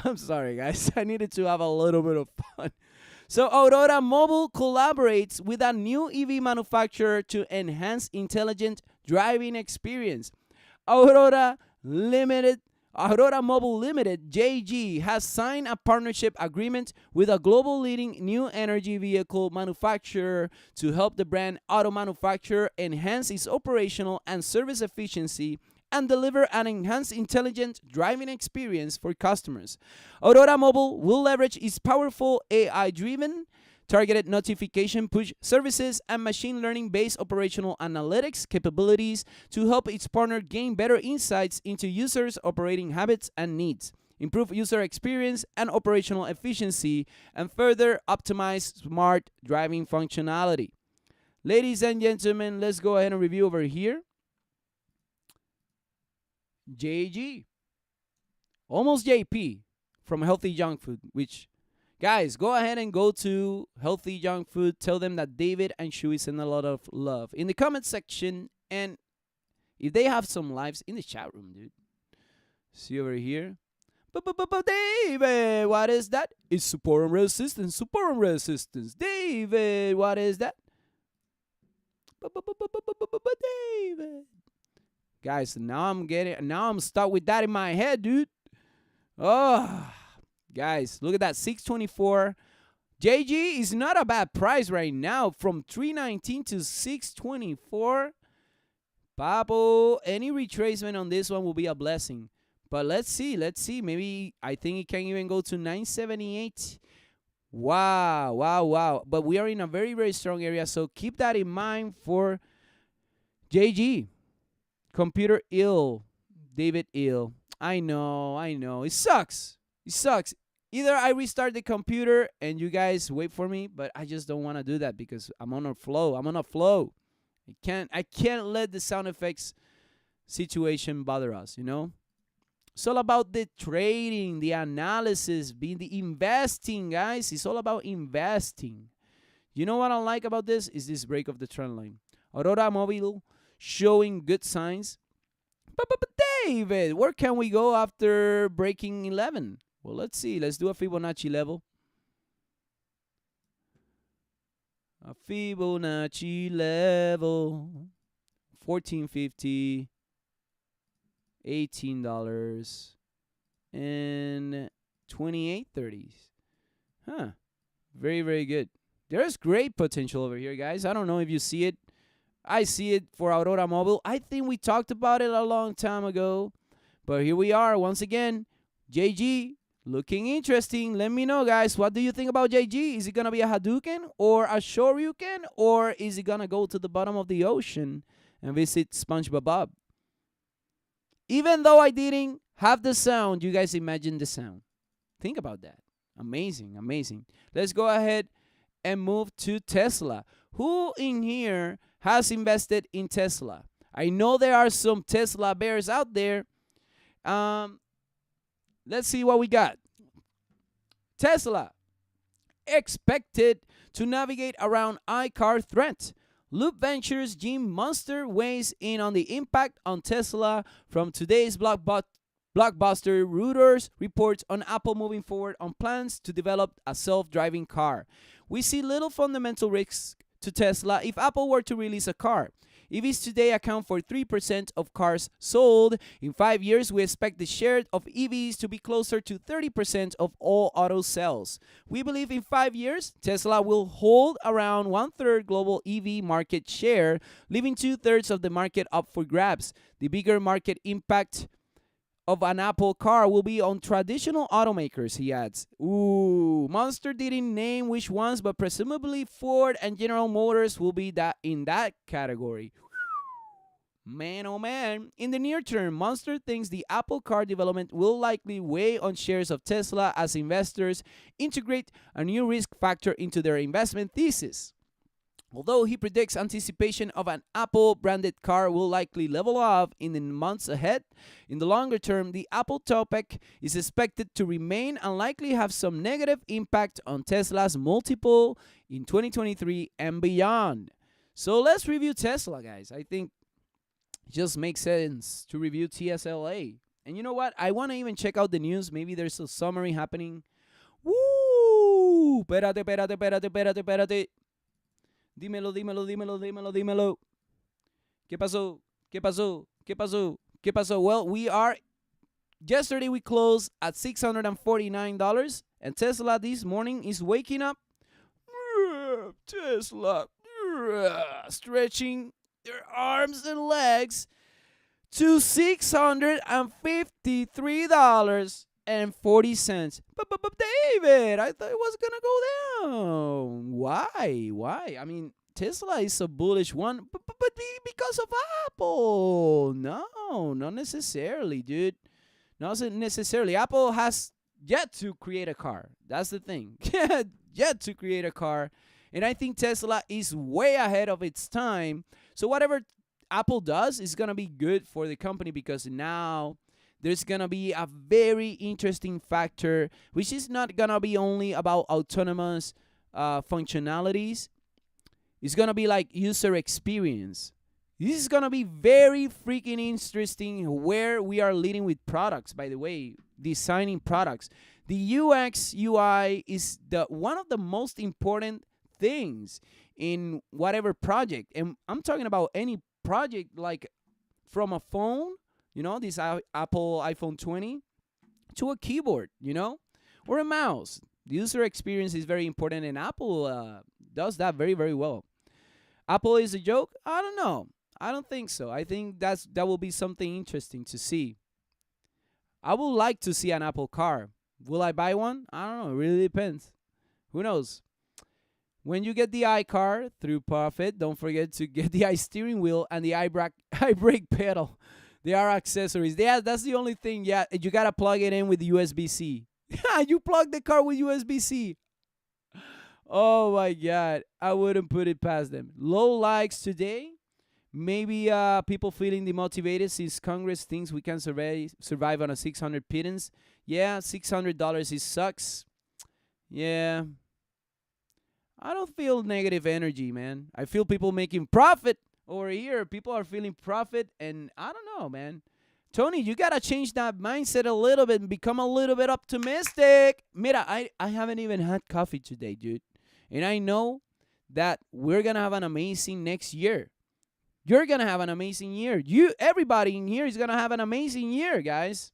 S1: I'm sorry, guys. I needed to have a little bit of fun. So Aurora Mobile collaborates with a new EV manufacturer to enhance intelligent driving experience. Aurora Mobile Limited, JG, has signed a partnership agreement with a global leading new energy vehicle manufacturer to help the brand auto manufacturer enhance its operational and service efficiency and deliver an enhanced intelligent driving experience for customers. Aurora Mobile will leverage its powerful AI-driven targeted notification push services and machine learning-based operational analytics capabilities to help its partner gain better insights into users' operating habits and needs. improve user experience and operational efficiency, and further optimize smart driving functionality. Ladies and gentlemen, let's go ahead and review over here. JG, almost JP from Healthy Junk Food, which, guys, go ahead and go to Healthy Junk Food. Tell them that David and Shui send a lot of love in the comment section, and if they have some lives in the chat room, dude. See over here. But David, what is that? It's support and resistance, support and resistance. David, what is that? David. Guys, now I'm stuck with that in my head, dude. Oh, guys, look at that, 624. JG is not a bad price right now, from 319 to 624. Papo, any retracement on this one will be a blessing. But let's see. Maybe I think it can even go to 978. Wow. But we are in a very, very strong area, so keep that in mind for JG. Computer ill. David ill. I know. It sucks. Either I restart the computer and you guys wait for me, but I just don't want to do that because I'm on a flow. I can't let the sound effects situation bother us, you know? It's all about the trading, the analysis, the investing, guys. It's all about investing. You know what I like about this is this break of the trend line. Aurora Mobile showing good signs. But David, where can we go after breaking 11? Well, let's see. Let's do a Fibonacci level. A Fibonacci level. 1450. $18 and 28.30s. Huh. Very, very good. There's great potential over here, guys. I don't know if you see it. I see it for Aurora Mobile. I think we talked about it a long time ago. But here we are once again. JG looking interesting. Let me know, guys. What do you think about JG? Is it going to be a Hadouken or a Shoryuken? Or is it going to go to the bottom of the ocean and visit SpongeBob? Even though I didn't have the sound, you guys imagine the sound. Think about that. Amazing. Let's go ahead and move to Tesla. Who in here has invested in Tesla? I know there are some Tesla bears out there. Let's see what we got. Tesla expected to navigate around iCar threat. Loop Ventures Jim Munster weighs in on the impact on Tesla from today's blockbuster. Reuters reports on Apple moving forward on plans to develop a self-driving car. We see little fundamental risk to Tesla if Apple were to release a car. EVs today account for 3% of cars sold. In 5 years, we expect the share of EVs to be closer to 30% of all auto sales. We believe in 5 years, Tesla will hold around 1/3 global EV market share, leaving 2/3 of the market up for grabs. The bigger market impact of an Apple car will be on traditional automakers, he adds. Monster didn't name which ones, but presumably Ford and General Motors will be in that category. Man, oh man. In the near term, Monster thinks the Apple car development will likely weigh on shares of Tesla as investors integrate a new risk factor into their investment thesis. Although he predicts anticipation of an Apple-branded car will likely level off in the months ahead, in the longer term, the Apple topic is expected to remain and likely have some negative impact on Tesla's multiple in 2023 and beyond. So let's review Tesla, guys. I think it just makes sense to review TSLA. And you know what? I want to even check out the news. Maybe there's a summary happening. Woo! Espérate. Dímelo. ¿Qué pasó? Well, yesterday we closed at $649, and Tesla this morning is waking up. Tesla stretching their arms and legs to $653.40. But David, I thought it was gonna go down. Why? I mean, Tesla is a bullish one, but because of Apple. No, not necessarily, dude. Not necessarily. Apple has yet to create a car. That's the thing. Yet to create a car. And I think Tesla is way ahead of its time. So whatever Apple does is going to be good for the company, because now there's going to be a very interesting factor, which is not going to be only about autonomous functionalities. It's going to be like user experience. This is going to be very freaking interesting where we are leading with products, by the way, designing products. The UX UI is one of the most important things in whatever project. And I'm talking about any project, like from a phone, this Apple iPhone 20, to a keyboard, or a mouse. The user experience is very important, and Apple does that very, very well. Apple is a joke? I don't know. I don't think so. I think that will be something interesting to see. I would like to see an Apple car. Will I buy one? I don't know. It really depends. Who knows? When you get the iCar through Profit, don't forget to get the iSteering wheel and the iBrake pedal. They are accessories. That's the only thing. Yeah, you got to plug it in with USB-C. You plug the car with USB-C. Oh, my God. I wouldn't put it past them. Low likes today. Maybe people feeling demotivated since Congress thinks we can survive on a $600 pittance. Yeah, $600 sucks. Yeah. I don't feel negative energy, man. I feel people making profit over here. People are feeling profit, and I don't know, man. Tony, you got to change that mindset a little bit and become a little bit optimistic. Mira, I haven't even had coffee today, dude. And I know that we're going to have an amazing next year. You're going to have an amazing year. Everybody in here is going to have an amazing year, guys.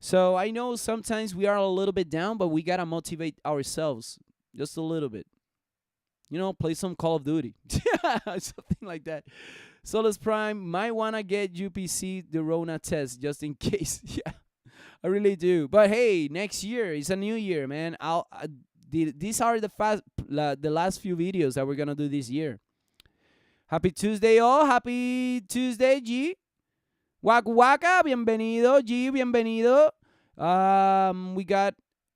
S1: So I know sometimes we are a little bit down, but we got to motivate ourselves just a little bit. Play some Call of Duty. Something like that. Solus Prime might want to get UPC the Rona test just in case. Yeah, I really do. But hey, next year is a new year, man. These are the last few videos that we're going to do this year. Happy Tuesday, all. Happy Tuesday, G. Waka Waka, bienvenido. G, bienvenido. We got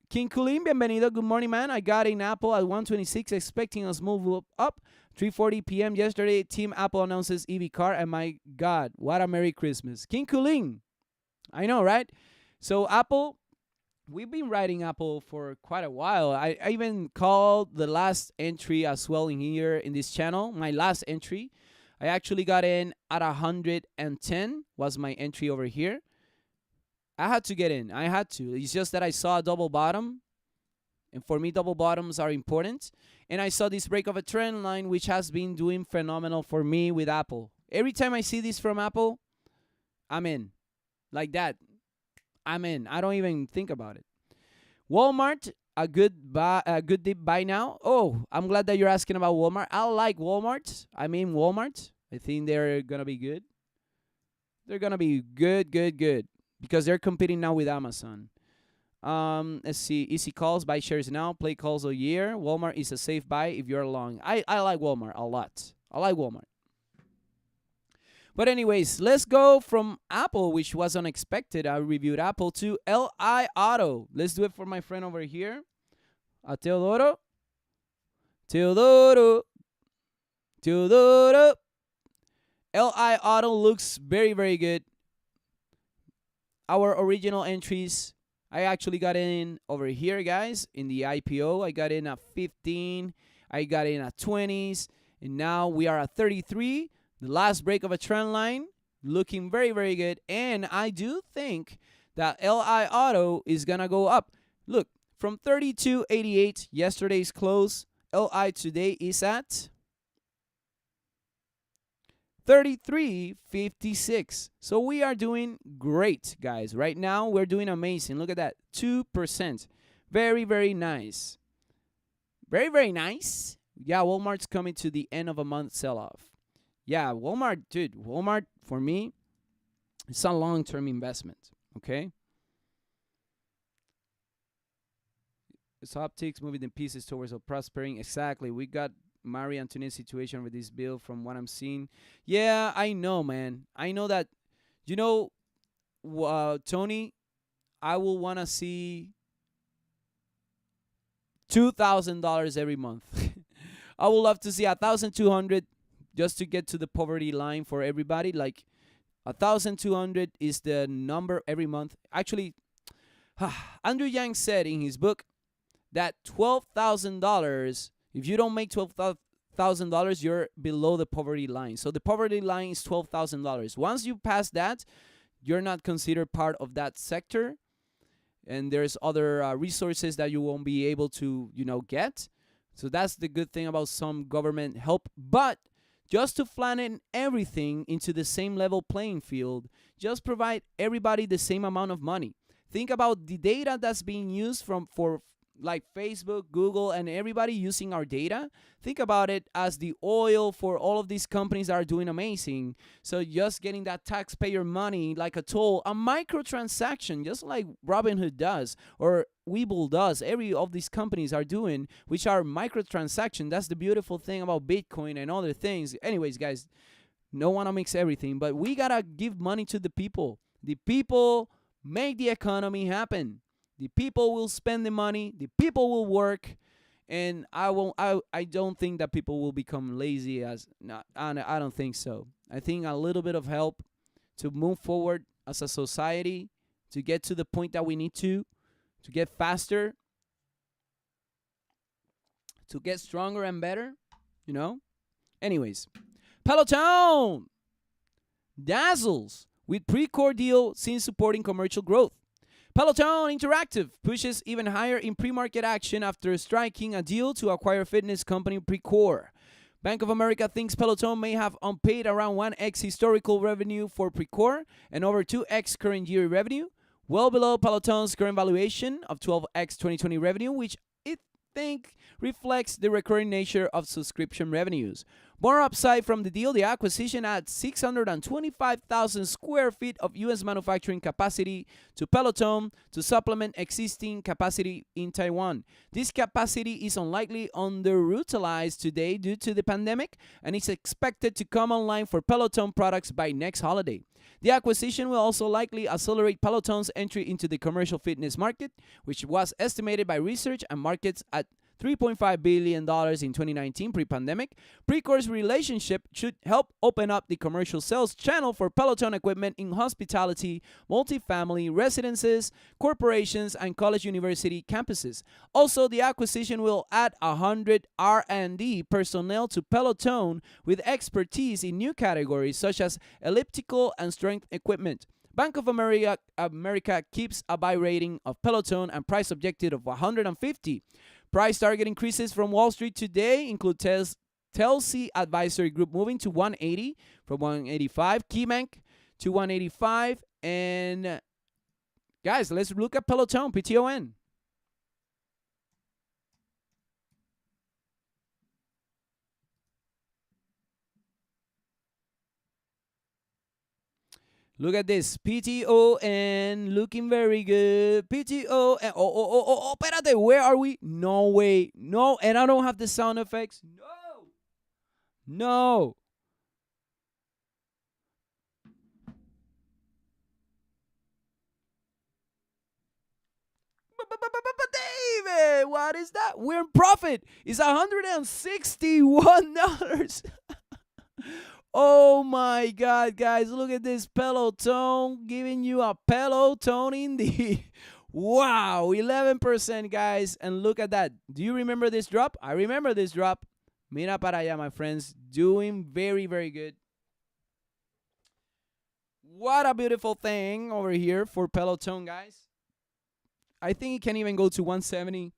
S1: King Kulim, bienvenido. Good morning, man. I got an Apple at 126, expecting us move up. 3:40 p.m. yesterday, Team Apple announces EV car, and my God, what a Merry Christmas. King Kulim. I know, right? So Apple, we've been riding Apple for quite a while. I even called the last entry as well in here in this channel. My last entry, I actually got in at 110 was my entry over here. I had to get in. I had to. It's just that I saw a double bottom. And for me, double bottoms are important. And I saw this break of a trend line, which has been doing phenomenal for me with Apple. Every time I see this from Apple, I'm in. Like that. I'm in. I don't even think about it. Walmart, a good dip buy now. Oh, I'm glad that you're asking about Walmart. I like Walmart. Walmart. I think they're going to be good. They're going to be good. Because they're competing now with Amazon. Let's see. Easy calls, buy shares now, play calls all year. Walmart is a safe buy if you're long. I like Walmart a lot. I like Walmart. But anyways, let's go from Apple, which was unexpected. I reviewed Apple, to LI Auto. Let's do it for my friend over here. Teodoro. LI Auto looks very, very good. Our original entries, I actually got in over here, guys, in the IPO. I got in at 15. I got in at 20s. And now we are at 33. The last break of a trend line, looking very, very good. And I do think that LI Auto is going to go up. Look, from 32.88, yesterday's close, LI today is at 33.56. So we are doing great, guys. Right now, we're doing amazing. Look at that. 2%. Very, very nice. Very, very nice. Yeah, Walmart's coming to the end of a month sell-off. Yeah, Walmart, dude. Walmart, for me, it's a long-term investment. Okay? It's optics moving the pieces towards a prospering. Exactly. We got Marie Antoinette's situation with this bill from what I'm seeing. Yeah, I know, man. I know that, Tony, I will want to see $2,000 every month. I would love to see 1,200 just to get to the poverty line for everybody. Like 1,200 is the number every month. Actually, Andrew Yang said in his book that $12,000, if you don't make $12,000, you're below the poverty line. So the poverty line is $12,000. Once you pass that, you're not considered part of that sector, and there's other resources that you won't be able to, get. So that's the good thing about some government help. But just to flatten everything into the same level playing field, just provide everybody the same amount of money. Think about the data that's being used for like Facebook, Google, and everybody using our data. Think about it as the oil for all of these companies that are doing amazing. So just getting that taxpayer money like a toll, a microtransaction, just like Robinhood does or Webull does. Every of these companies are doing, which are microtransaction. That's the beautiful thing about Bitcoin and other things. Anyways, guys, no one makes everything, but we gotta give money to the people. The people make the economy happen. The people will spend the money. The people will work, and I don't think that people will become lazy. I don't think so. I think a little bit of help to move forward as a society, to get to the point that we need to get faster, to get stronger and better. Anyways, Peloton dazzles with pre-core deal since supporting commercial growth. Peloton Interactive pushes even higher in pre-market action after striking a deal to acquire fitness company Precore. Bank of America thinks Peloton may have unpaid around 1x historical revenue for Precore and over 2x current year revenue, well below Peloton's current valuation of 12x 2020 revenue, which it think reflects the recurring nature of subscription revenues. More upside from the deal, the acquisition adds 625,000 square feet of U.S. manufacturing capacity to Peloton to supplement existing capacity in Taiwan. This capacity is unlikely underutilized today due to the pandemic and is expected to come online for Peloton products by next holiday. The acquisition will also likely accelerate Peloton's entry into the commercial fitness market, which was estimated by research and markets at $3.5 billion in 2019 pre-pandemic. Precore's relationship should help open up the commercial sales channel for Peloton equipment in hospitality, multifamily, residences, corporations, and college university campuses. Also, the acquisition will add 100 R&D personnel to Peloton with expertise in new categories such as elliptical and strength equipment. Bank of America keeps a buy rating of Peloton and price objective of 150. Price target increases from Wall Street today include Telsey Advisory Group moving to 180 from 185, KeyBank to 185, and guys, let's look at Peloton, PTON. Look at this, PTON looking very good. PTON. Oh, espérate, where are we? No way, no, and I don't have the sound effects. No. But David, what is that? We're in profit. It's $161. Oh my God, guys, look at this Peloton giving you a Peloton indeed. Wow, 11%, guys, and look at that. Do you remember this drop? I remember this drop. Mira para allá, my friends, doing very, very good. What a beautiful thing over here for Peloton, guys. I think it can even go to 170.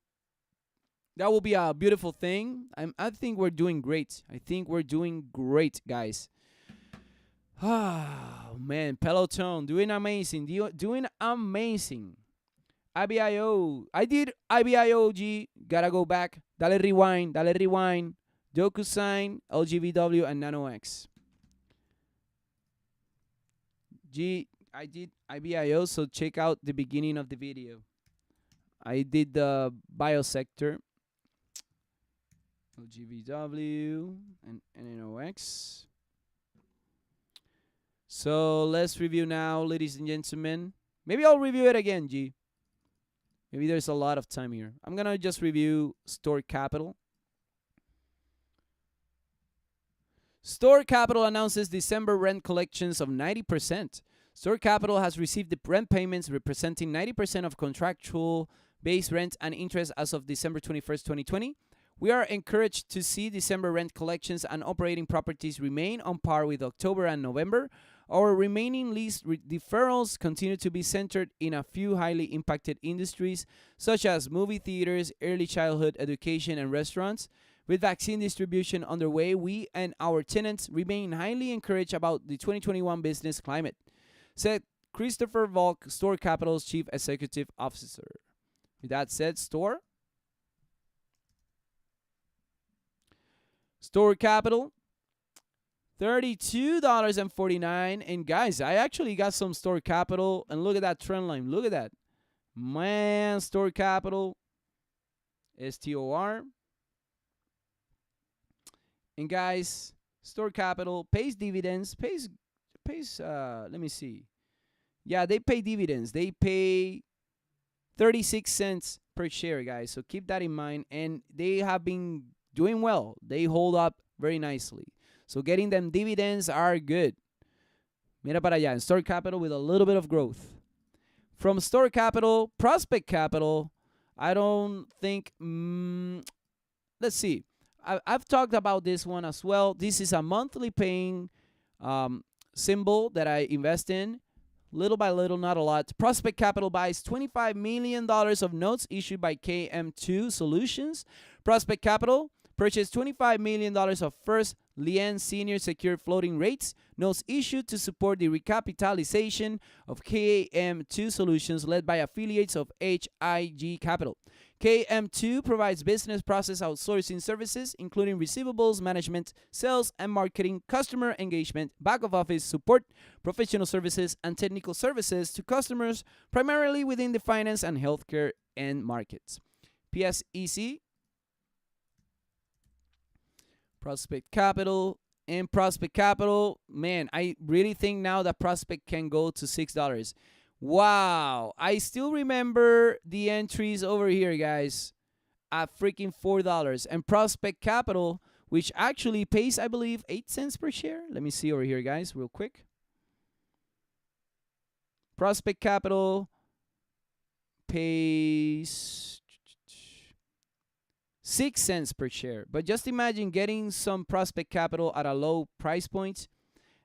S1: That will be a beautiful thing. I think we're doing great. I think we're doing great, guys. Oh, man. Peloton, doing amazing. Doing amazing. IBIO. I did IBIOG. Gotta go back. Dale rewind. DocuSign, LGVW, and Nano X. I did IBIO, so check out the beginning of the video. I did the biosector. LGVW and NOx. So let's review now, ladies and gentlemen. Maybe I'll review it again, G. Maybe there's a lot of time here. I'm going to just review Store Capital. Store Capital announces December rent collections of 90%. Store Capital has received the rent payments representing 90% of contractual base rent and interest as of December 21st, 2020. We are encouraged to see December rent collections and operating properties remain on par with October and November. Our remaining lease deferrals continue to be centered in a few highly impacted industries, such as movie theaters, early childhood education, and restaurants. With vaccine distribution underway, we and our tenants remain highly encouraged about the 2021 business climate, said Christopher Volk, Store Capital's Chief Executive Officer. With that said, Store Capital, $32.49. And guys, I actually got some Store Capital, and look at that trend line. Look at that. Man, Store Capital, STOR. And guys, Store Capital pays dividends, let me see. Yeah, they pay dividends. They pay 36 cents per share, guys. So keep that in mind. And they have been doing well. They hold up very nicely. So getting them dividends are good. Mira para allá. And Store Capital with a little bit of growth. From Store Capital, Prospect Capital, I don't think, let's see. I've talked about this one as well. This is a monthly paying symbol that I invest in. Little by little, not a lot. Prospect Capital buys $25 million of notes issued by KM2 Solutions. Prospect Capital purchased $25 million of first lien senior secured floating rates notes issued to support the recapitalization of KM2 Solutions led by affiliates of HIG Capital. KM2 provides business process outsourcing services, including receivables management, sales and marketing, customer engagement, back of office support, professional services, and technical services to customers, primarily within the finance and healthcare end markets. PSEC, Prospect Capital, and Prospect Capital, man, I really think now that Prospect can go to $6. Wow, I still remember the entries over here, guys, at freaking $4. And Prospect Capital, which actually pays, I believe, 8 cents per share. Let me see over here, guys, real quick. Prospect Capital pays 6 cents per share. But just imagine getting some Prospect Capital at a low price point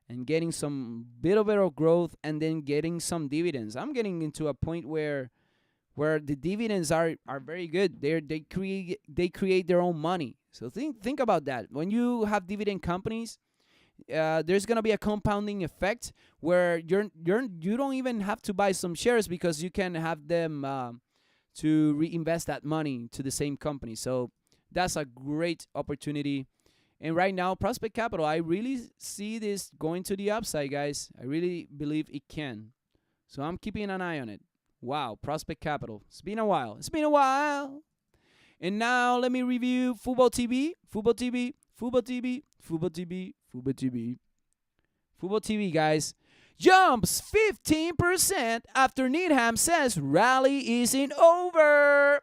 S1: and getting some bit of growth and then getting some dividends. I'm getting into a point where the dividends are very good. They create their own money. So think about that. When you have dividend companies, there's gonna be a compounding effect where you don't even have to buy some shares because you can have them to reinvest that money to the same company. So that's a great opportunity. And right now, Prospect Capital, I really see this going to the upside, guys. I really believe it can. So I'm keeping an eye on it. Wow, Prospect Capital. It's been a while. And now let me review Football TV. Football TV, guys. Jumps 15% after Needham says rally isn't over.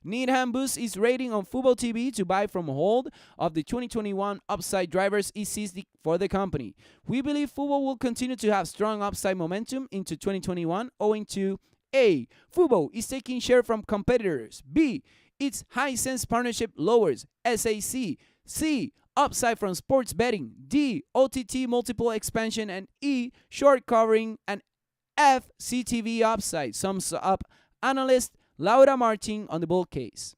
S1: Needham boosts its rating on Football TV to buy from hold of the 2021 upside drivers it sees for the company. We believe football will continue to have strong upside momentum into 2021 owing to A. Football is taking share from competitors. B. Its Hisense partnership lowers SAC. C. Upside from sports betting. D. OTT multiple expansion. And E. Short covering. And F. CTV upside. Sums up analyst Laura Martin on the bull case.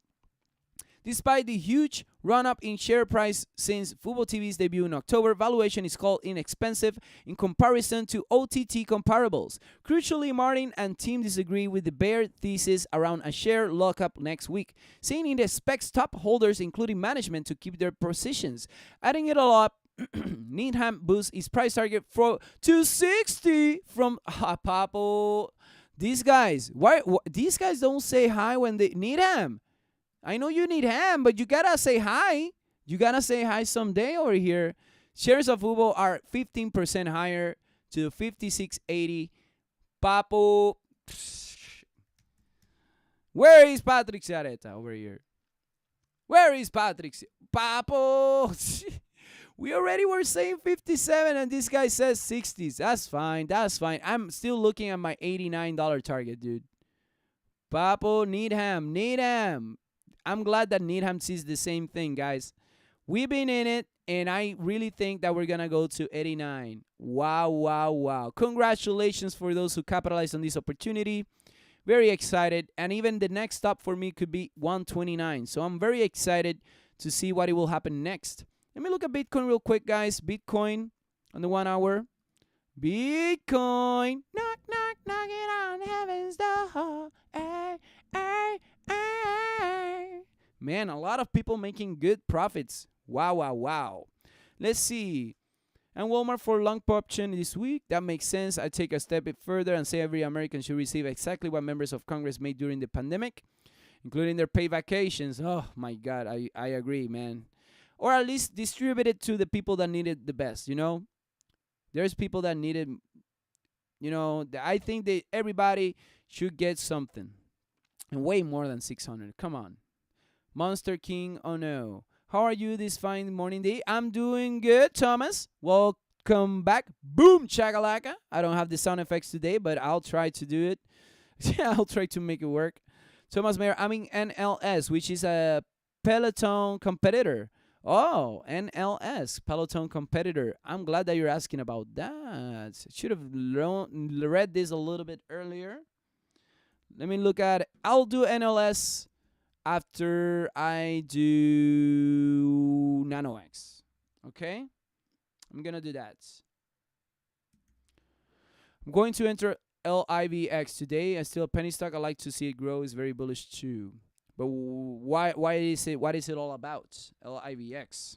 S1: Despite the huge run-up in share price since Football TV's debut in October, valuation is called inexpensive in comparison to OTT comparables. Crucially, Martin and team disagree with the bear thesis around a share lockup next week, saying it expects top holders, including management, to keep their positions. Adding it all up, Needham boosts its price target to 60 from Papo. These guys, these guys don't say hi when they need ham. I know you need ham, but you gotta say hi. You gotta say hi someday over here. Shares of Ubo are 15% higher to 56.80. Papo. Where is Patrick Ciareta over here? Where is Patrick? Papo. We already were saying 57 and this guy says 60s. That's fine. That's fine. I'm still looking at my $89 target, dude. Papo, Needham. I'm glad that Needham sees the same thing, guys. We've been in it, and I really think that we're going to go to 89. Wow. Congratulations for those who capitalized on this opportunity. Very excited. And even the next stop for me could be 129. So I'm very excited to see what will happen next. Let me look at Bitcoin real quick, guys. Bitcoin on the 1 hour. Bitcoin. Knock, knocking on heaven's door. Ay. Man, a lot of people making good profits. Wow. Let's see. And Walmart for long option this week. That makes sense. I take a step further and say every American should receive exactly what members of Congress made during the pandemic, including their paid vacations. Oh, my God. I agree, man. Or at least distribute it to the people that need it the best, you know? There's people that need it, you know. I think that everybody should get something. And way more than 600. Come on. Monster King, oh no. How are you this fine morning day? I'm doing good, Thomas. Welcome back. Boom, chakalaka. I don't have the sound effects today, but I'll try to do it. Yeah, I'll try to make it work. Thomas Mayer, I'm in NLS, which is a Peloton competitor. Oh, NLS, Peloton competitor. I'm glad that you're asking about that. Should have read this a little bit earlier. Let me look at it. I'll do NLS after I do NanoX. Okay? I'm going to do that. I'm going to enter LIVX today. I still a penny stock. I like to see it grow. It's very bullish too. But why is it? What is it all about? LIVX.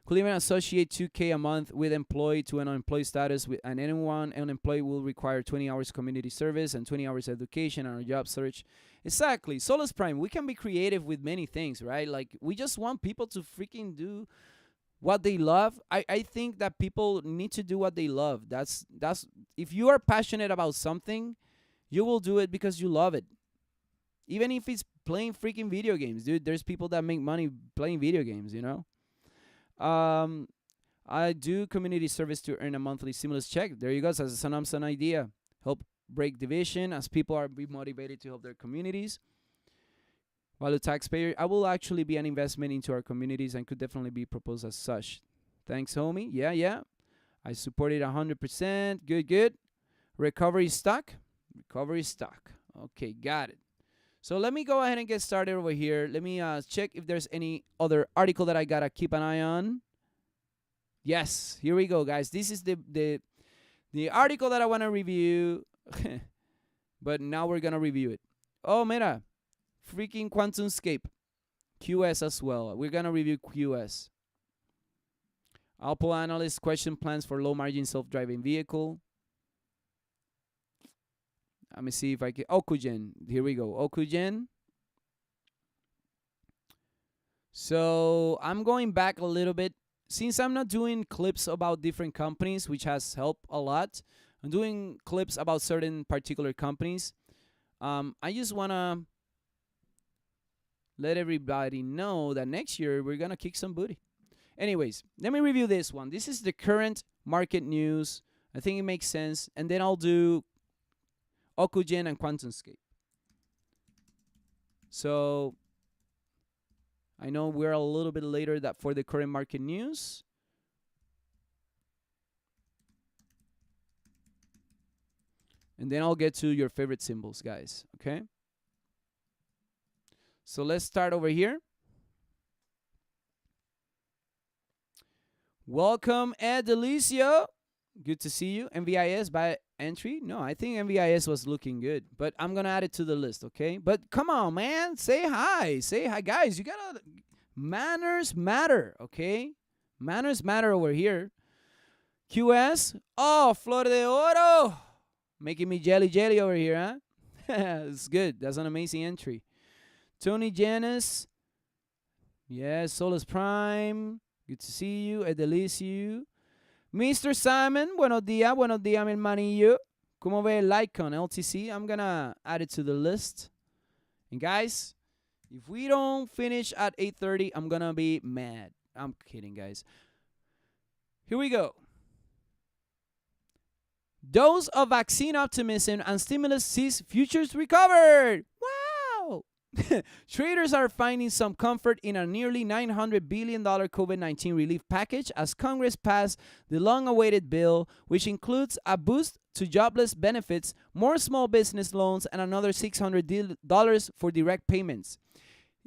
S1: Could even associate $2K a month with employee to an unemployed status, and anyone unemployed will require 20 hours community service and 20 hours education and a job search. Exactly. Solus Prime. We can be creative with many things, right? Like we just want people to freaking do what they love. I think that people need to do what they love. That's if you are passionate about something, you will do it because you love it. Even if it's playing freaking video games, dude. There's people that make money playing video games, you know. I do community service to earn a monthly stimulus check. There you go. So that's an idea. Help break division as people are be motivated to help their communities. While the taxpayer, I will actually be an investment into our communities and could definitely be proposed as such. Thanks, homie. Yeah. I support it 100%. Good. Recovery stock. Okay, got it. So let me go ahead and get started over here. Let me check if there's any other article that I gotta keep an eye on. Yes, here we go, guys. This is the article that I want to review. But now we're gonna review it. Oh, mira, freaking QuantumScape, QS as well. We're gonna review QS. Apple analyst question plans for low margin self-driving vehicle. Let me see if I can. Okugen. Here we go. Okugen. So I'm going back a little bit. Since I'm not doing clips about different companies, which has helped a lot, I'm doing clips about certain particular companies. I just want to let everybody know that next year we're going to kick some booty. Anyways, let me review this one. This is the current market news. I think it makes sense. And then I'll do Okugen and QuantumScape. So I know we're a little bit later that for the current market news. And then I'll get to your favorite symbols, guys. Okay? So let's start over here. Welcome, Ed Delicio. Good to see you. MVIS by entry? No, I think MVIS was looking good, but I'm gonna add it to the list, okay? But come on, man, say hi, guys. You gotta manners matter, okay? Manners matter over here. QS, oh, Flor de Oro, making me jelly over here, huh? It's good. That's an amazing entry. Tony Janus, yes. Solus Prime, Good to see you. Edelicio. Mr. Simon, buenos días, mi hermanillo. ¿Cómo ve Litecoin, LTC? I'm going to add it to the list. And guys, if we don't finish at 8:30, I'm going to be mad. I'm kidding, guys. Here we go. Dose of vaccine optimism and stimulus sees futures recovered. Wow! Traders are finding some comfort in a nearly $900 billion COVID-19 relief package as Congress passed the long-awaited bill, which includes a boost to jobless benefits, more small business loans, and another $600 for direct payments.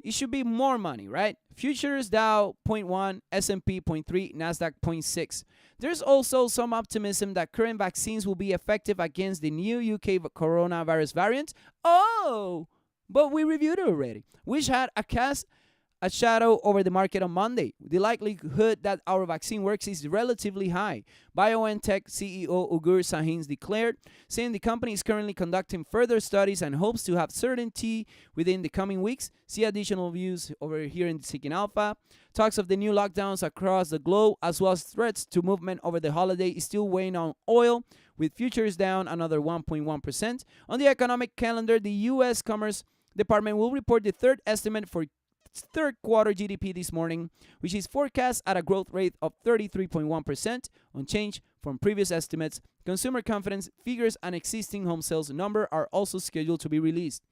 S1: It should be more money, right? Futures Dow 0.1, S&P 0.3, Nasdaq 0.6. There's also some optimism that current vaccines will be effective against the new UK coronavirus variant. Oh, but we reviewed it already, which had a shadow over the market on Monday. The likelihood that our vaccine works is relatively high. BioNTech CEO Ugur Sahin declared, saying the company is currently conducting further studies and hopes to have certainty within the coming weeks. See additional views over here in Seeking Alpha. Talks of the new lockdowns across the globe, as well as threats to movement over the holiday, is still weighing on oil, with futures down another 1.1%. On the economic calendar, the U.S. Commerce Department will report the third estimate for third quarter GDP this morning, which is forecast at a growth rate of 33.1%, unchanged from previous estimates. Consumer confidence figures and existing home sales number are also scheduled to be released.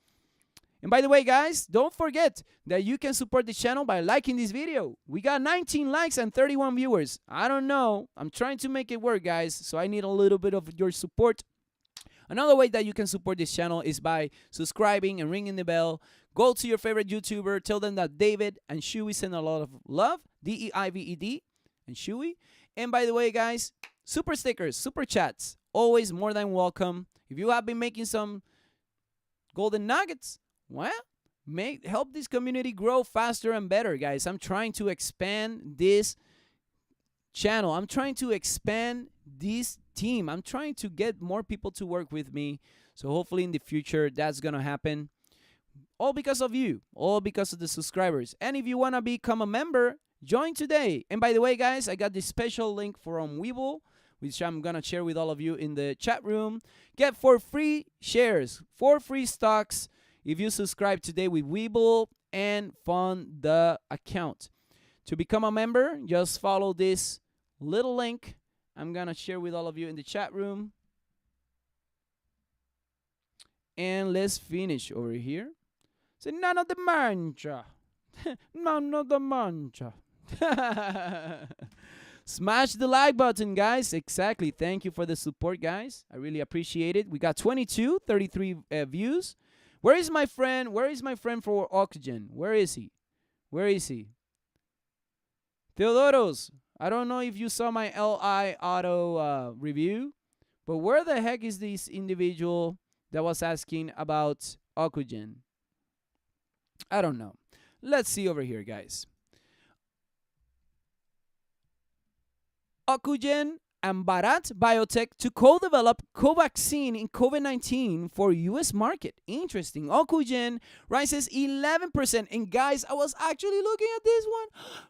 S1: And by the way, guys, don't forget that you can support the channel by liking this video. We got 19 likes and 31 viewers. I don't know. I'm trying to make it work, guys, so I need a little bit of your support. Another way that you can support this channel is by subscribing and ringing the bell. Go to your favorite YouTuber, tell them that David and Shuey send a lot of love, D-E-I-V-E-D, and Shuey. And by the way, guys, super stickers, super chats, always more than welcome. If you have been making some golden nuggets, well, help this community grow faster and better, guys. I'm trying to expand this channel. I'm trying to expand this team. I'm trying to get more people to work with me. So hopefully in the future, that's going to happen. All because of you. All because of the subscribers. And if you want to become a member, join today. And by the way, guys, I got this special link from Webull, which I'm going to share with all of you in the chat room. Get 4 free shares, 4 free stocks if you subscribe today with Webull and fund the account. To become a member, just follow this little link I'm going to share with all of you in the chat room. And let's finish over here. So, Nano de mancha. Nano de mancha. Smash the like button, guys. Exactly. Thank you for the support, guys. I really appreciate it. We got 33 views. Where is my friend? Where is my friend for Oxygen? Where is he? Where is he? Theodoros, I don't know if you saw my LI auto review, but where the heck is this individual that was asking about Oxygen? I don't know. Let's see over here, guys. Oxygen and Bharat Biotech to co-develop Covaxin in COVID-19 for U.S. market. Interesting. Oxygen rises 11%. And guys, I was actually looking at this one.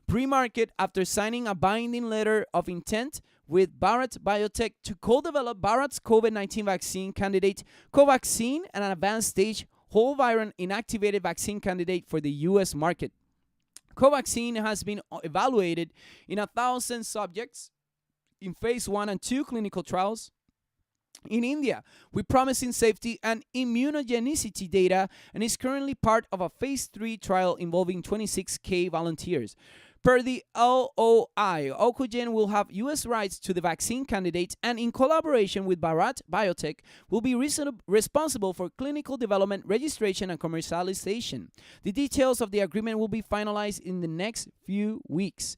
S1: Premarket, after signing a binding letter of intent with Bharat Biotech to co-develop Bharat's COVID-19 vaccine candidate Covaxin, an advanced stage whole virus inactivated vaccine candidate for the U.S. market. Covaxin has been evaluated in 1,000 subjects in phase 1 and 2 clinical trials in India with promising safety and immunogenicity data, and is currently part of a phase 3 trial involving 26,000 volunteers. Per the LOI, Oxygen will have U.S. rights to the vaccine candidate and, in collaboration with Bharat Biotech, will be responsible for clinical development, registration, and commercialization. The details of the agreement will be finalized in the next few weeks.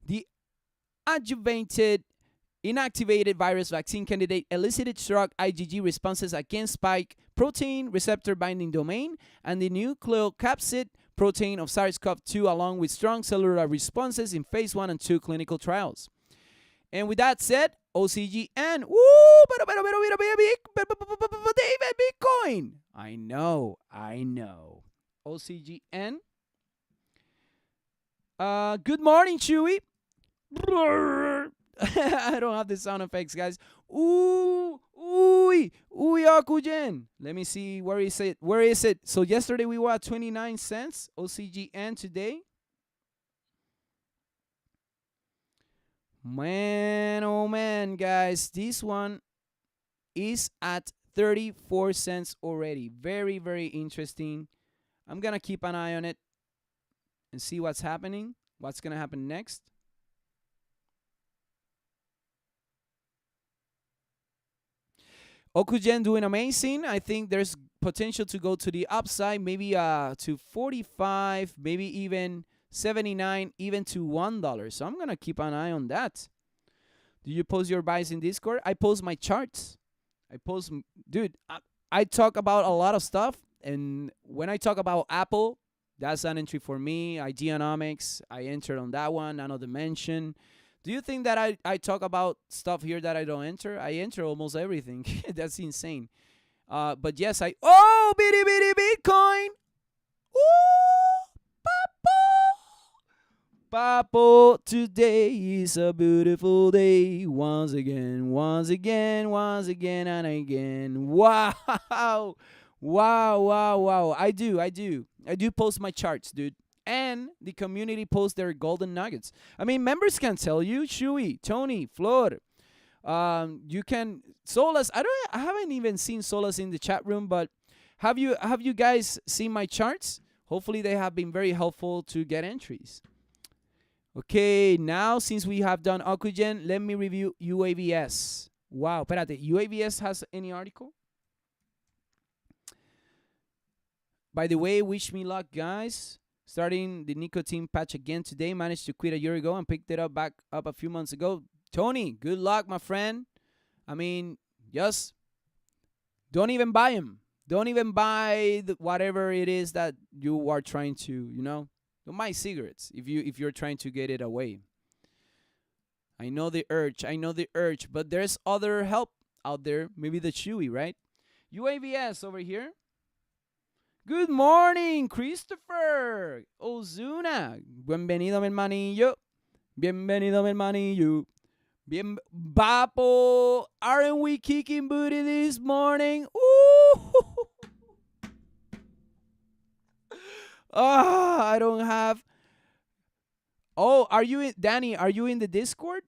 S1: The adjuvanted inactivated virus vaccine candidate elicited strong IgG responses against spike protein receptor binding domain and the nucleocapsid protein of SARS-CoV-2, along with strong cellular responses in phase 1 and 2 clinical trials. And with that said, OCGN, David Bitcoin. I know. OCGN. Good morning, Chewy. I don't have the sound effects, guys. Ooh, ooh, Okujen. Let me see. Where is it? Where is it? So yesterday we were at 29 cents. OCGN today. Man, oh man, guys. This one is at 34 cents already. Very, very interesting. I'm going to keep an eye on it and see what's happening. What's going to happen next. Okujen doing amazing. I think there's potential to go to the upside, maybe to 45, maybe even 79, even to $1. So I'm gonna keep an eye on that. Do you post your buys in Discord? I post my charts. Dude, I talk about a lot of stuff, and when I talk about Apple, that's an entry for me. Ideonomics, I entered on that one. Nano Dimension. Do you think that I talk about stuff here that I don't enter? I enter almost everything. That's insane. But yes, bitty bitty Bitcoin. Ooh, Papo, today is a beautiful day. Once again, once again, once again, and again. Wow, wow. I do post my charts, dude. And the community posts their golden nuggets. I mean, members can tell you, Shui, Tony, Flor. You can Solas. I haven't even seen Solas in the chat room, but have you guys seen my charts? Hopefully they have been very helpful to get entries. Okay, now since we have done Okujen, let me review UAVS. Wow, espérate, UAVS has any article? By the way, wish me luck, guys. Starting the nicotine patch again today. Managed to quit a year ago and picked it back up a few months ago. Tony, good luck, my friend. I mean, just don't even buy them. Don't even buy whatever it is that you are trying to, don't buy cigarettes if you're trying to get it away. I know the urge, but there's other help out there. Maybe the Chewy, right? UAVS over here. Good morning, Christopher Ozuna. Bienvenido, mi hermanillo. Bienvenido, mi hermanillo. Papo, aren't we kicking booty this morning? Ooh. I don't have. Oh, Danny, are you in the Discord?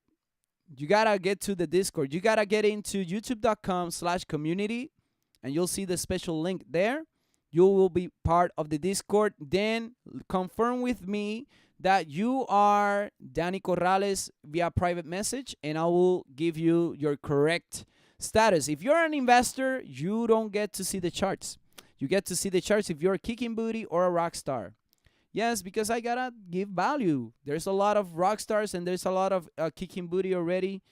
S1: You gotta get to the Discord. You gotta get into youtube.com/community, and you'll see the special link there. You will be part of the Discord. Then confirm with me that you are Danny Corrales via private message, and I will give you your correct status. If you're an investor, you don't get to see the charts. You get to see the charts if you're a kicking booty or a rock star. Yes, because I gotta give value. There's a lot of rock stars and there's a lot of kicking booty already,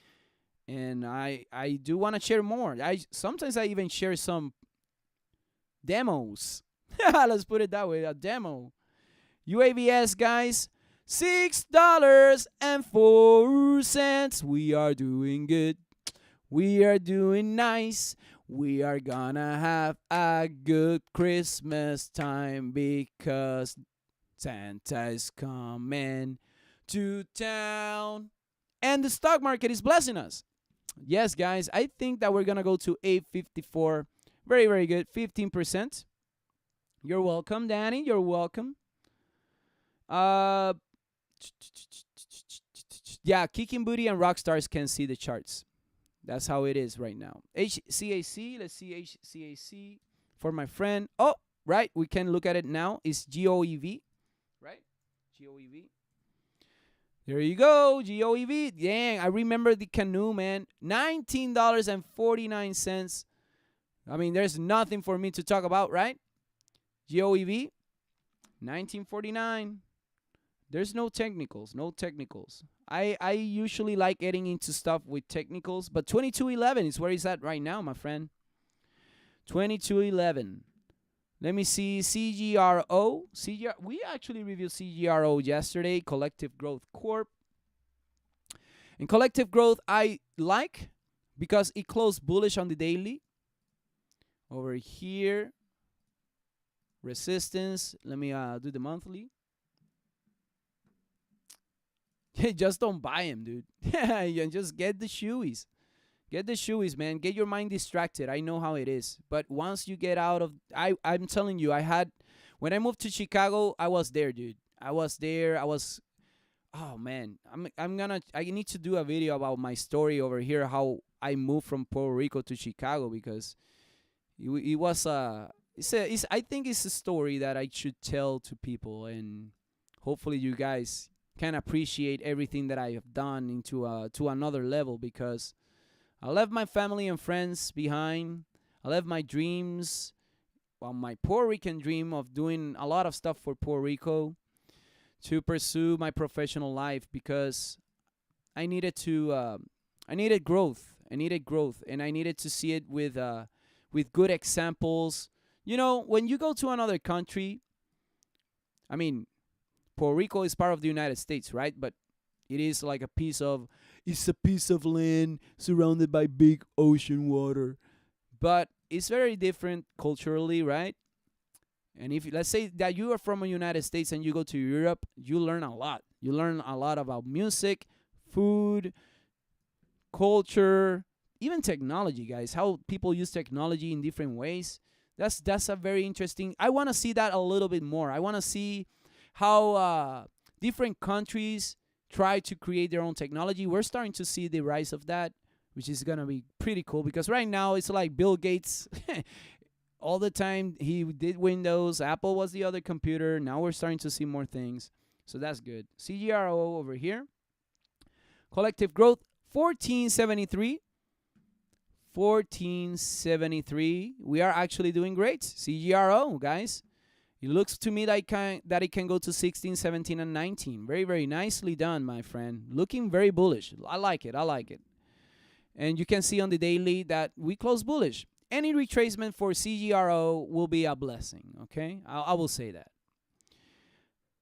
S1: and I do want to share more. Sometimes I even share some demos. Let's put it that way, a demo. UAVS, guys, $6.04. We are doing good. We are doing nice. We are gonna have a good Christmas time because Santa is coming to town. And the stock market is blessing us. Yes, guys, I think that we're gonna go to 854. Very, very good. 15%. You're welcome, Danny. You're welcome. Yeah, kicking booty and rock stars can see the charts. That's how it is right now. HCAC. Let's see HCAC for my friend. Oh, right. We can look at it now. It's GOEV. Right? GOEV. There you go. GOEV. Dang, I remember the canoe, man. $19.49. I mean, there's nothing for me to talk about, right? GOEV. 1949. There's no technicals. No technicals. I usually like getting into stuff with technicals, but 2211 is where it's at right now, my friend. 2211. Let me see. CGRO. We actually reviewed CGRO yesterday. Collective Growth Corp. And Collective Growth I like because it closed bullish on the daily. Over here. Resistance. Let me do the monthly. Just don't buy them, dude. And just get the shoeies. Get the shoeies, man. Get your mind distracted. I know how it is. But once you get out of, I'm telling you, when I moved to Chicago, I was there, dude. I was there. Oh man, I need to do a video about my story over here, how I moved from Puerto Rico to Chicago, because it was I think it's a story that I should tell to people, and hopefully you guys can appreciate everything that I have done into to another level, because I left my family and friends behind. I left my dreams, well, my Puerto Rican dream of doing a lot of stuff for Puerto Rico, to pursue my professional life, because I needed growth. And I needed to see it with good examples. You know, when you go to another country, I mean, Puerto Rico is part of the United States, right? But it is like it's a piece of land surrounded by big ocean water. But it's very different culturally, right? And if let's say that you are from the United States and you go to Europe, you learn a lot. You learn a lot about music, food, culture, even technology, guys. How people use technology in different ways. That's a very interesting. I want to see that a little bit more. I want to see how different countries try to create their own technology. We're starting to see the rise of that, which is gonna be pretty cool, because right now it's like Bill Gates. All the time he did Windows, Apple was the other computer. Now we're starting to see more things, so that's good. CGRO over here, collective growth 1473. 1473. We are actually doing great. CGRO, guys. It looks to me like that it can go to 16, 17, and 19. Very, very nicely done, my friend. Looking very bullish. I like it. And you can see on the daily that we close bullish. Any retracement for CGRO will be a blessing, okay? I will say that.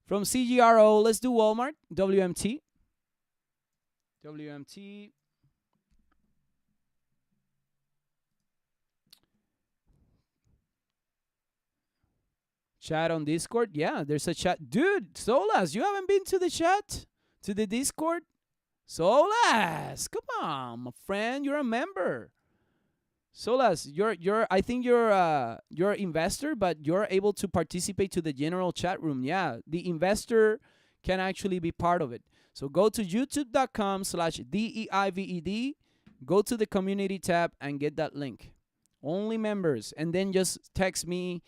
S1: From CGRO, let's do Walmart, WMT. WMT. Chat on Discord. Yeah, there's a chat. Dude, Solas, you haven't been to the chat? To the Discord? Solas, come on, my friend. You're a member. Solas, I think you're an investor, but you're able to participate to the general chat room. Yeah, the investor can actually be part of it. So go to youtube.com/DEIVED, go to the community tab and get that link. Only members. And then just text me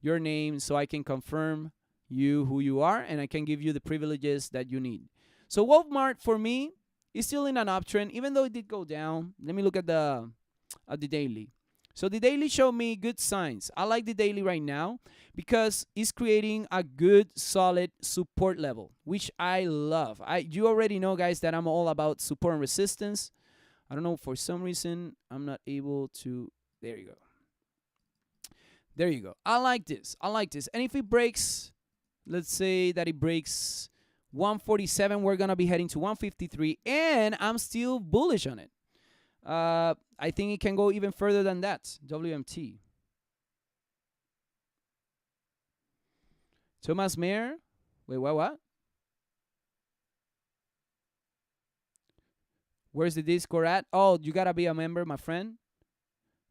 S1: your name so I can confirm who you are, and I can give you the privileges that you need. So Walmart for me is still in an uptrend, even though it did go down. Let me look at the daily. So the daily showed me good signs. I like the daily right now because it's creating a good, solid support level, which I love. You already know, guys, that I'm all about support and resistance. I don't know, for some reason, I'm not able to. There you go. There you go. I like this. And if it breaks, let's say that it breaks 147, we're going to be heading to 153, and I'm still bullish on it. I think it can go even further than that. WMT. Thomas Mayer. Wait, what? Where's the Discord at? Oh, you got to be a member, my friend.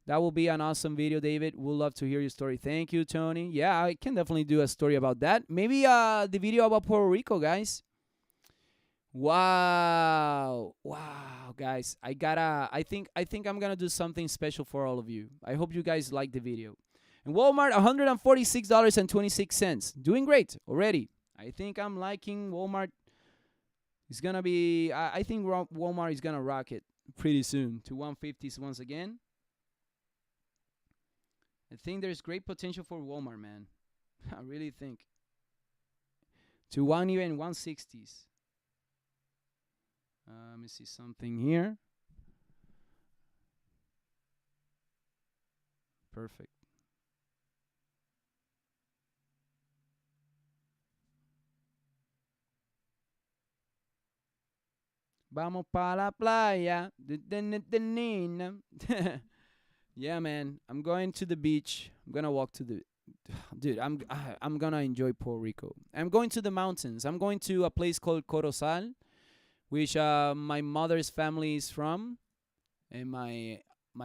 S1: That will be an awesome video, David. We'll love to hear your story. Thank you, Tony. Yeah, I can definitely do a story about that. Maybe the video about Puerto Rico, guys. Wow, guys. I think I'm gonna do something special for all of you. I hope you guys like the video. And Walmart, $146.26. Doing great already. I think I'm liking Walmart. It's gonna be. I think Walmart is gonna rock it pretty soon to 150s once again. I think there's great potential for Walmart, man. I really think. To even 160s. Let me see something here. Perfect. Vamos pa la playa. Yeah, man. I'm going to the beach. I'm gonna walk to the. Dude, I'm gonna enjoy Puerto Rico. I'm going to the mountains. I'm going to a place called Corozal. which my mother's family is from, and my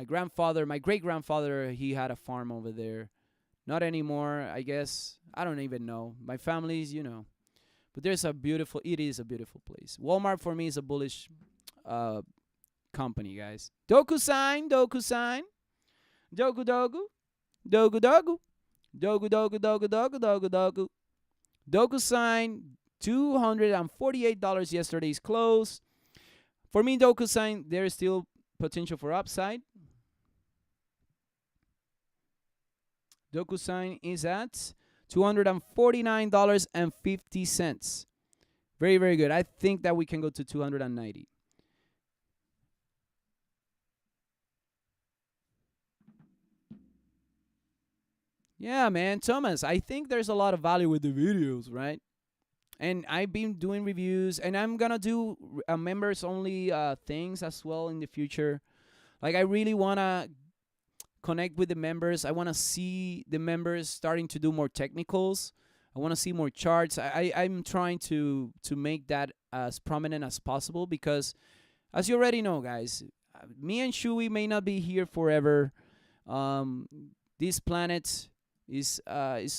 S1: grandfather, my great grandfather, he had a farm over there. Not anymore, I guess. I don't even know. My family's, but there's it is a beautiful place. Walmart for me is a bullish company, guys. Doku sign, Doku sign. Dogu Dogu. Dogu Dogu. Dogu Dogu Dogu Dogu Dogu Dogu. Dogu sign, $248 yesterday's close. For me, Doku sign, there is still potential for upside. Doku sign is at $249.50. Very, very good. I think that we can go to 290. Yeah, man, Thomas, I think there's a lot of value with the videos, right? And I've been doing reviews, and I'm gonna do members only things as well in the future. Like, I really wanna connect with the members. I wanna see the members starting to do more technicals. I wanna see more charts. I'm trying to make that as prominent as possible, because, as you already know, guys, me and Shui may not be here forever. This planet is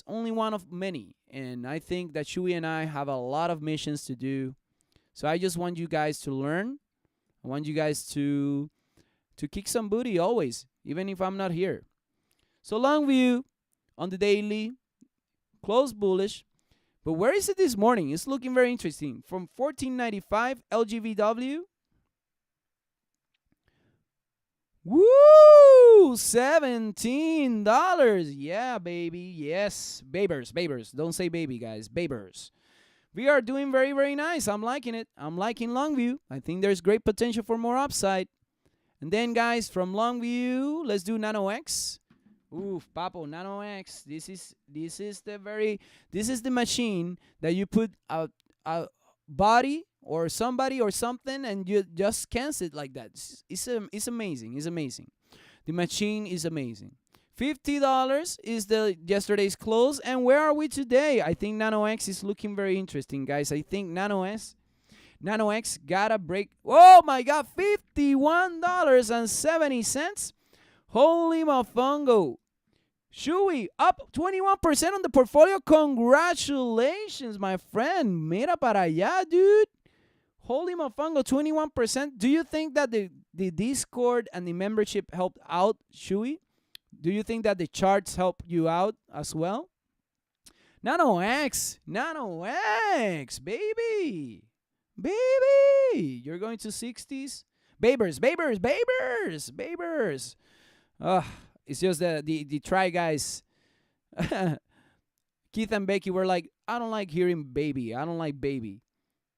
S1: only one of many, and I think that Shui and I have a lot of missions to do. So I just want you guys to learn. I want you guys to kick some booty always, even if I'm not here. So long view on the daily, close bullish, but where is it this morning? It's looking very interesting. From 1495 LGVW. Woo! $17. Yeah, baby. Yes. Babers. Don't say baby, guys. Babers. We are doing very, very nice. I'm liking it. I'm liking Longview. I think there's great potential for more upside. And then, guys, from Longview, let's do Nano X. Oof, Papo, Nano X. This is the machine that you put a body or somebody or something, and you just scans it like that. It's amazing. It's amazing. The machine is amazing. $50 is the yesterday's close. And where are we today? I think Nano X is looking very interesting, guys. I think Nano X got a break. Oh my God, $51.70. Holy mofongo. Shui, up 21% on the portfolio. Congratulations, my friend. Mira para allá, dude. Holy mofongo, 21%. Do you think that the Discord and the membership helped out, Shui? Do you think that the charts help you out as well? Nano X, baby. You're going to 60s. Babers. It's just the try guys. Keith and Becky were like, I don't like hearing baby. I don't like baby.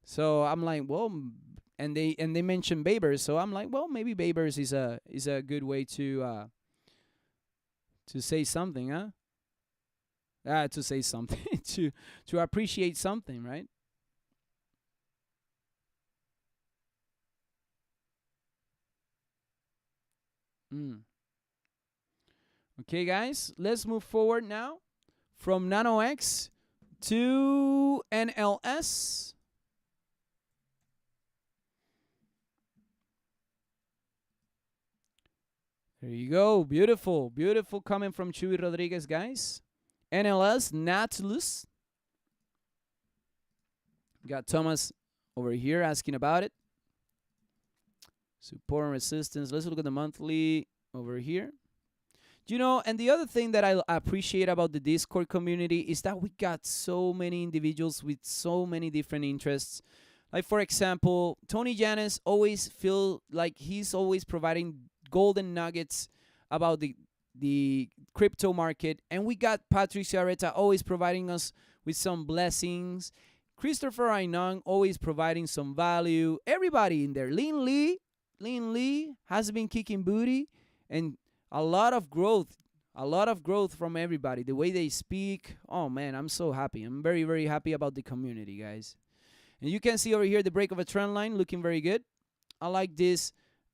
S1: So I'm like, well, and they mentioned Babers, so I'm like, well, maybe Babers is a good way to say something, huh? To say something, to appreciate something, right? Okay, guys, let's move forward now from Nano X to NLS. There you go. Beautiful coming from Chuy Rodriguez, guys. NLS, Nautilus. Got Thomas over here asking about it. Support and resistance. Let's look at the monthly over here. And the other thing that I appreciate about the Discord community is that we got so many individuals with so many different interests. Like, for example, Tony Janis always feel like he's always providing golden nuggets about the crypto market, and we got Patrick Ciarretta always providing us with some blessings. Christopher Ainong always providing some value. Everybody in there. Lin Lee has been kicking booty, and a lot of growth from everybody. The way they speak, oh man, I'm so happy. I'm very, very happy about the community, guys. And you can see over here the break of a trend line looking very good. I like this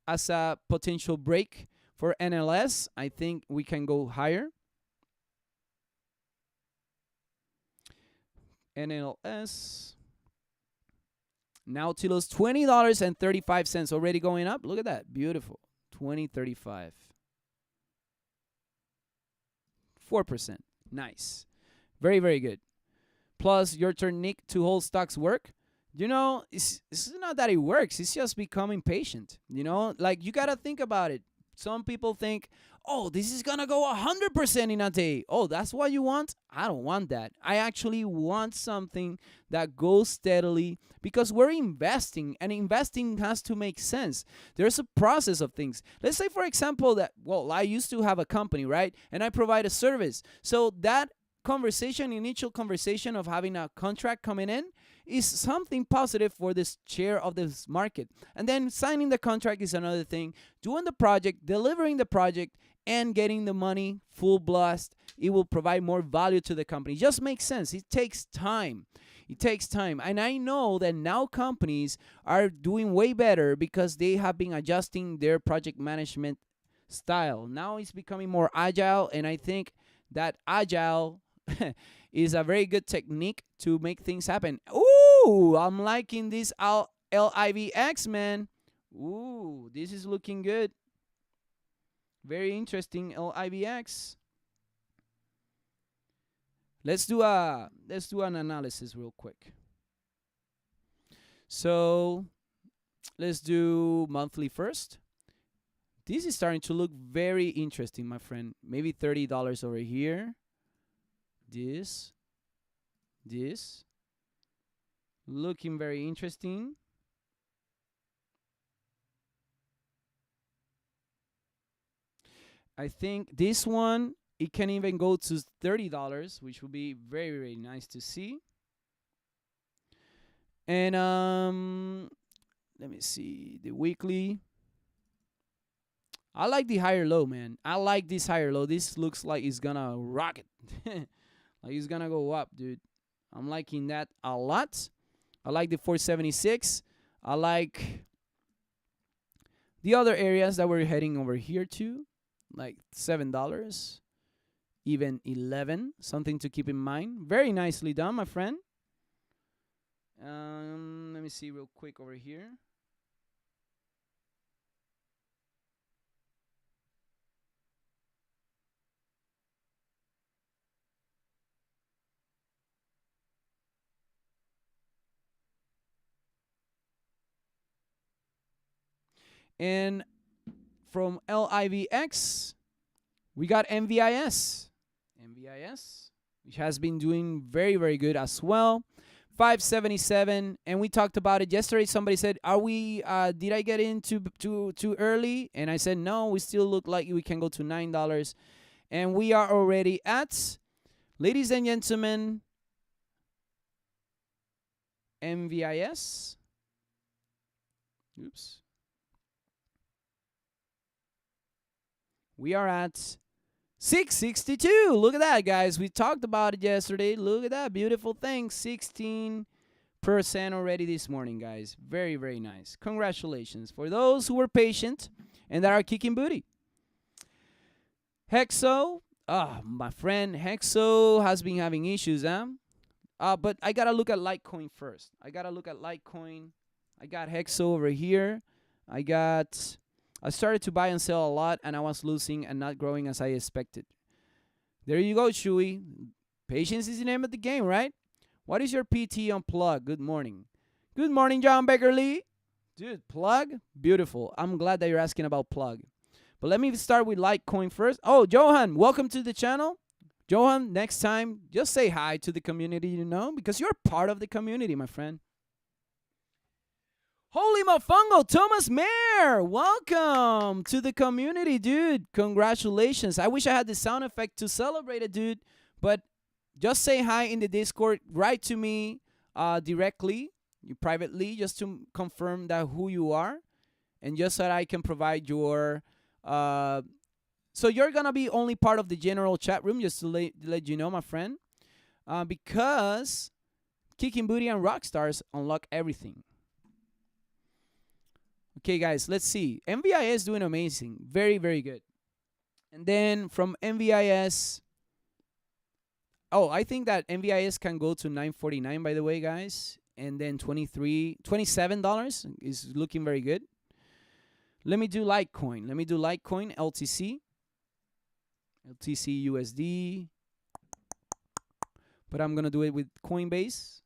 S1: as a potential break for NLS. I think we can go higher. NLS. Nautilus, $20.35, already going up. Look at that. Beautiful. 2035. 4%. Nice. Very, very good. Plus, your turn, Nick, to hold stocks work. You know, it's not that it works. It's just becoming patient. You know, like you got to think about it. Some people think, oh, this is going to go 100% in a day. Oh, that's what you want? I don't want that. I actually want something that goes steadily because we're investing, and investing has to make sense. There's a process of things. Let's say, for example, that, well, I used to have a company, right? And I provide a service. So that initial conversation of having a contract coming in is something positive for this share of this market. And then signing the contract is another thing. Doing the project, delivering the project, and getting the money full blast, it will provide more value to the company. It just makes sense. It takes time. It takes time. And I know that now companies are doing way better because they have been adjusting their project management style. Now it's becoming more agile, and I think that agile is a very good technique to make things happen. Ooh, I'm liking this LIVX, man. Ooh, this is looking good. Very interesting, LIVX. Let's do an analysis real quick. So let's do monthly first. This is starting to look very interesting, my friend. Maybe $30 over here. This looking very interesting. I think this one, it can even go to $30, which would be very, very nice to see. And let me see the weekly. I like the higher low, man. I like this higher low. This looks like it's gonna rocket. Like it's gonna go up, dude. I'm liking that a lot. I like the 476. I like the other areas that we're heading over here to, like $7, even 11. Something to keep in mind. Very nicely done, my friend. Let me see real quick over here. And from LIVX, we got MVIS. MVIS, which has been doing very, very good as well. 577, and we talked about it yesterday. Somebody said, "Are we? Did I get in too early?" And I said, "No, we still look like we can go to $9." And we are already at, ladies and gentlemen, MVIS. Oops. We are at 662. Look at that, guys. We talked about it yesterday. Look at that beautiful thing. 16% already this morning, guys. Very, very nice. Congratulations for those who were patient and that are kicking booty. Hexo. My friend Hexo has been having issues, huh? But I got to look at Litecoin first. I got Hexo over here. I started to buy and sell a lot, and I was losing and not growing as I expected. There you go, Chewy. Patience is the name of the game, right? What is your PT on Plug? Good morning. Good morning, John Baker Lee. Dude, Plug? Beautiful. I'm glad that you're asking about Plug. But let me start with Litecoin first. Oh, Johan, welcome to the channel. Johan, next time, just say hi to the community, you know, because you're part of the community, my friend. Holy mofongo, Thomas Mayer, welcome to the community, dude. Congratulations. I wish I had the sound effect to celebrate it, dude. But just say hi in the Discord. Write to me directly, privately, just to confirm that who you are. And just so that I can provide your... so you're going to be only part of the general chat room, just to let you know, my friend. Because Kicking Booty and Rockstars unlock everything. Okay, guys, let's see. MVIS doing amazing. Very, very good. And then from MVIS... Oh, I think that MVIS can go to 949, by the way, guys. and then $27 is looking very good. Let me do Litecoin. LTC USD. But I'm going to do it with Coinbase.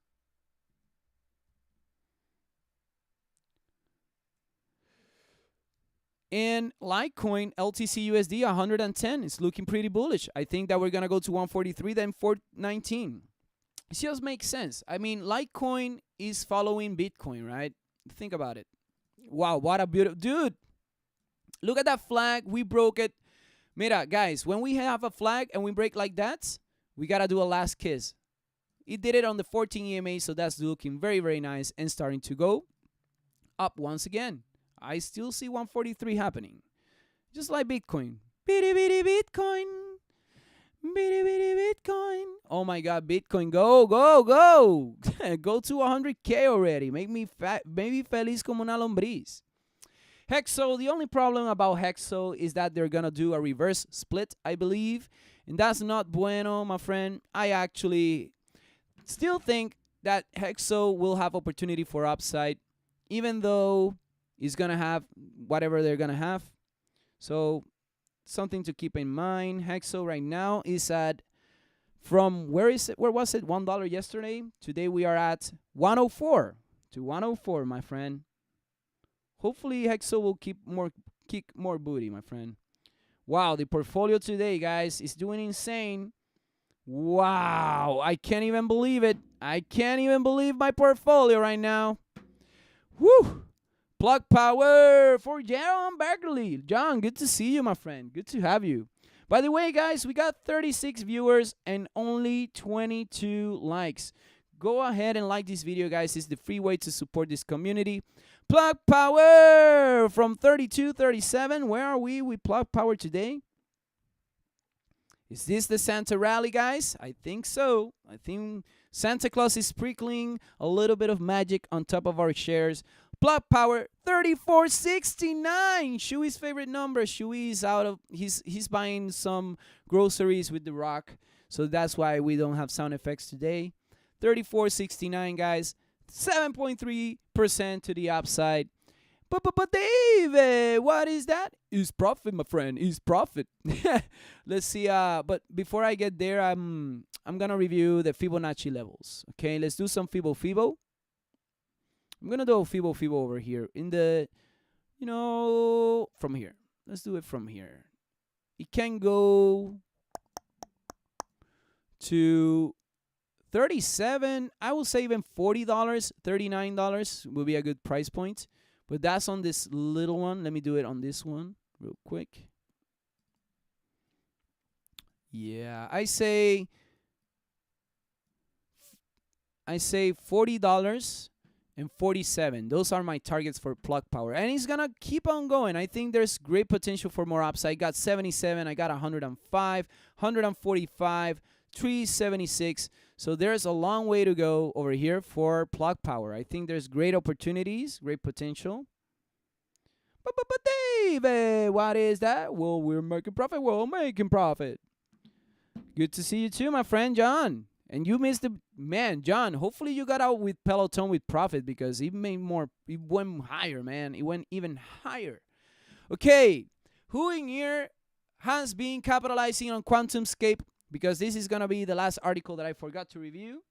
S1: And Litecoin, LTC USD, 110. It's looking pretty bullish. I think that we're going to go to 143, then 419. It just makes sense. I mean, Litecoin is following Bitcoin, right? Think about it. Wow, what a beautiful... Dude, look at that flag. We broke it. Mira, guys, when we have a flag and we break like that, we got to do a last kiss. It did it on the 14 EMA, so that's looking very, very nice and starting to go up once again. I still see 143 happening. Just like Bitcoin. Bitty bitty Bitcoin. Bitty bitty Bitcoin. Oh my God, Bitcoin, go, go, go. Go to 100K already. Make me feliz como una lombriz. Hexo, the only problem about Hexo is that they're going to do a reverse split, I believe. And that's not bueno, my friend. I actually still think that Hexo will have opportunity for upside, even though it's going to have whatever they're going to have. So something to keep in mind. Hexo right now is at, from where is it? Where was it? $1 yesterday. Today we are at 104 to 104, my friend. Hopefully Hexo will kick more booty, my friend. Wow, the portfolio today, guys, is doing insane. Wow, I can't even believe it. I can't even believe my portfolio right now. Woo! Plug power for Jaron Berkeley. John, good to see you, my friend. Good to have you. By the way, guys, we got 36 viewers and only 22 likes. Go ahead and like this video, guys. It's the free way to support this community. Plug power from 3237. Where are we with plug power today? Is this the Santa rally, guys? I think so. I think Santa Claus is sprinkling a little bit of magic on top of our shares. Plug power 3469. Shui's favorite number. Shui is out of he's buying some groceries with the rock. So that's why we don't have sound effects today. 3469, guys. 7.3% to the upside. But Dave, what is that? Is profit, my friend. Is profit. Let's see. But before I get there, I'm gonna review the Fibonacci levels. Okay, let's do some Fibo. I'm gonna do a Fibo over here in the, from here. Let's do it from here. It can go to 37. I will say even $40, $39 will be a good price point. But that's on this little one. Let me do it on this one real quick. Yeah, I say $40 and 47. Those are my targets for plug power. And it's going to keep on going. I think there's great potential for more upside. I got 77. I got 105, 145, 376. So there's a long way to go over here for plug power. I think there's great opportunities, great potential. But Dave, what is that? Well, we're making profit. Well, making profit. Good to see you too, my friend John. And you missed the man, John. Hopefully you got out with Peloton with profit because it made more. It went higher, man. It went even higher. Okay, who in here has been capitalizing on QuantumScape? Because this is going to be the last article that I forgot to review.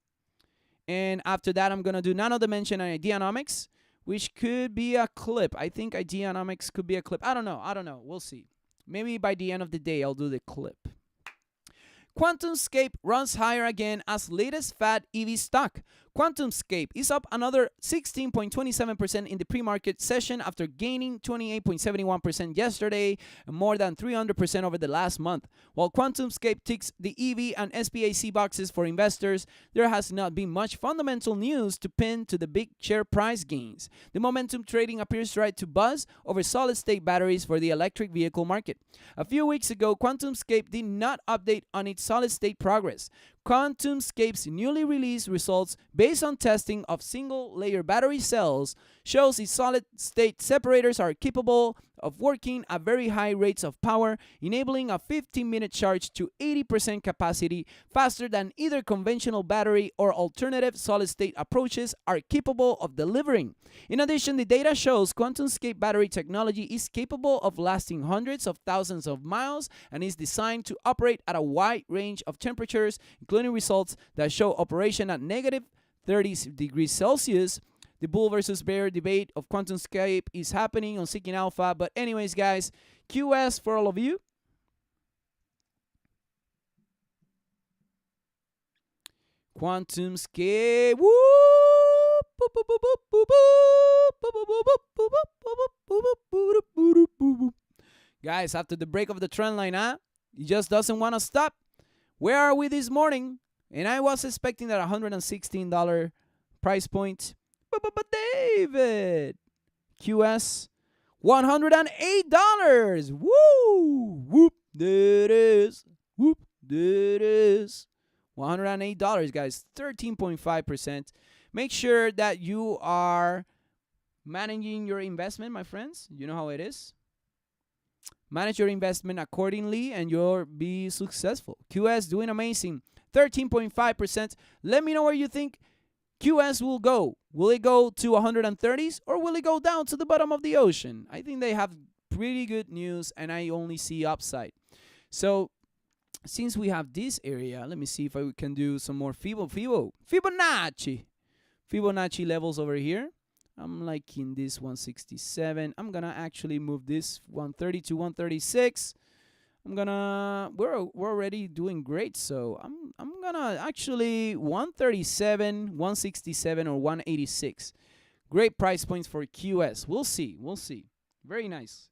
S1: And after that, I'm going to do Nano Dimension and Ideanomics, which could be a clip. I think Ideanomics could be a clip. I don't know. We'll see. Maybe by the end of the day, I'll do the clip. QuantumScape runs higher again as latest fat EV stock. QuantumScape is up another 16.27% in the pre-market session after gaining 28.71% yesterday and more than 300% over the last month. While QuantumScape ticks the EV and SPAC boxes for investors, there has not been much fundamental news to pin to the big share price gains. The momentum trading appears right to buzz over solid-state batteries for the electric vehicle market. A few weeks ago, QuantumScape did not update on its solid-state progress. QuantumScape's newly released results based on testing of single-layer battery cells shows its solid-state separators are capable of working at very high rates of power, enabling a 15-minute charge to 80% capacity faster than either conventional battery or alternative solid-state approaches are capable of delivering. In addition, the data shows QuantumScape battery technology is capable of lasting hundreds of thousands of miles and is designed to operate at a wide range of temperatures, including results that show operation at negative 30 degrees Celsius. The bull versus bear debate of QuantumScape is happening on Seeking Alpha. But anyways, guys, QS for all of you. QuantumScape. Guys, after the break of the trend line, it just doesn't want to stop. Where are we this morning? And I was expecting that $116 price point. But David, QS, $108. Woo! Whoop! There it is. Whoop! There it is. $108, guys. 13.5%. Make sure that you are managing your investment, my friends. You know how it is. Manage your investment accordingly, and you'll be successful. QS doing amazing. 13.5%. Let me know where you think QS will go. Will it go to 130s or will it go down to the bottom of the ocean? I think they have pretty good news and I only see upside. So since we have this area, let me see if I can do some more Fibonacci levels over here. I'm liking this 167. I'm gonna actually move this 130 to 136. We're already doing great, so I'm gonna actually 137, 167, or 186. Great price points for QS. We'll see. Very nice.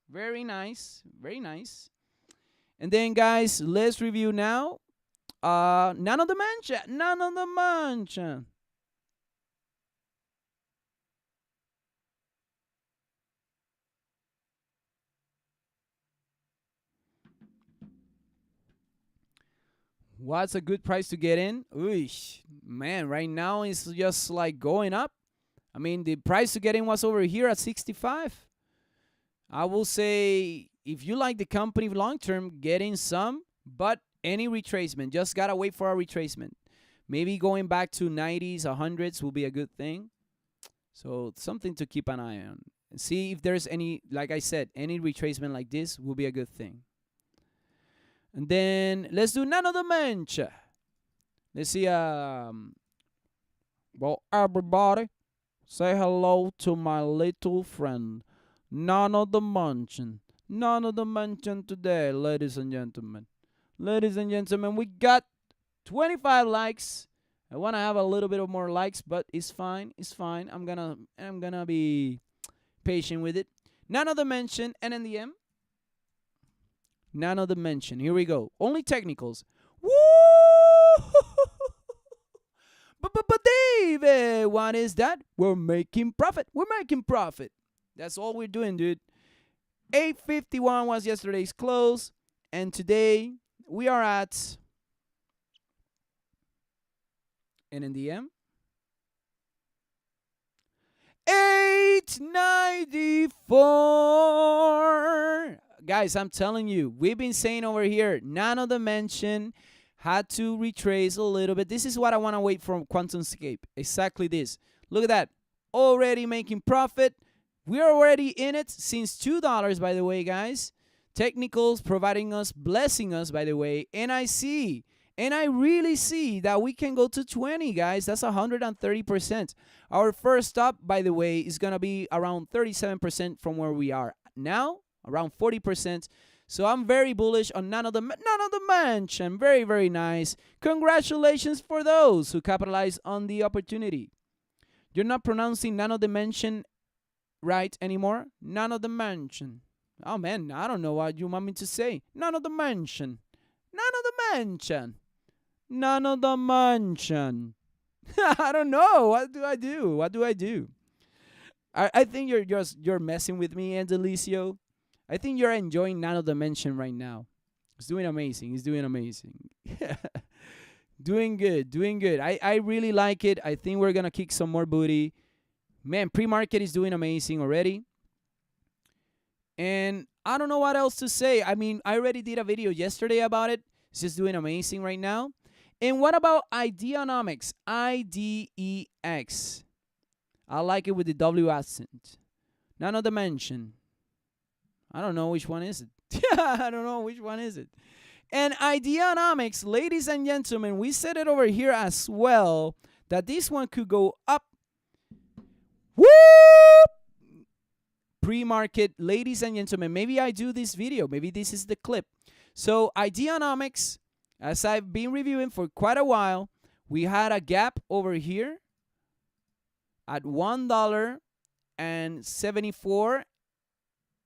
S1: And then, guys, let's review now. Nano Dimension. What's a good price to get in? Oosh, man, right now it's just like going up. I mean, the price to get in was over here at 65. I will say if you like the company long term, get in some, but any retracement, just gotta wait for a retracement. Maybe going back to 90s, 100s will be a good thing. So something to keep an eye on. And see if there's any, like I said, any retracement like this will be a good thing. And then let's do Nano Dimension. Let's see. Well, everybody, say hello to my little friend, Nano Dimension. Nano Dimension today, ladies and gentlemen. Ladies and gentlemen, we got 25 likes. I want to have a little bit of more likes, but it's fine. It's fine. I'm gonna be patient with it. Nano Dimension, NNDM. Nano Dimension. Here we go. Only technicals. Woo! But David, what is that? We're making profit. That's all we're doing, dude. 851 was yesterday's close, and today we are at NNDM 894. Guys, I'm telling you, we've been saying over here, Nano Dimension had to retrace a little bit. This is what I want to wait from QuantumScape. Exactly this. Look at that. Already making profit. We're already in it since $2, by the way, guys. Technicals providing us, blessing us, by the way. And I really see that we can go to 20, guys. That's 130%. Our first stop, by the way, is going to be around 37% from where we are now. Around 40%. So I'm very bullish on Nano Dimension. Very, very nice. Congratulations for those who capitalize on the opportunity. You're not pronouncing Nano Dimension right anymore? Nano Dimension. Oh, man, I don't know what you want me to say. Nano Dimension. I don't know. What do I do? I think you're messing with me, Angelicio. I think you're enjoying Nano Dimension right now. It's doing amazing. Doing good. I really like it. I think we're going to kick some more booty. Man, pre-market is doing amazing already. And I don't know what else to say. I mean, I already did a video yesterday about it. It's just doing amazing right now. And what about Ideonomics? IDEX. I like it with the W accent. Nano dimension. I don't know which one is it. I don't know which one is it. And Ideonomics, ladies and gentlemen, we said it over here as well, that this one could go up. Whoop! Pre-market, ladies and gentlemen, maybe I do this video. Maybe this is the clip. So Ideonomics, as I've been reviewing for quite a while, we had a gap over here at $1.74,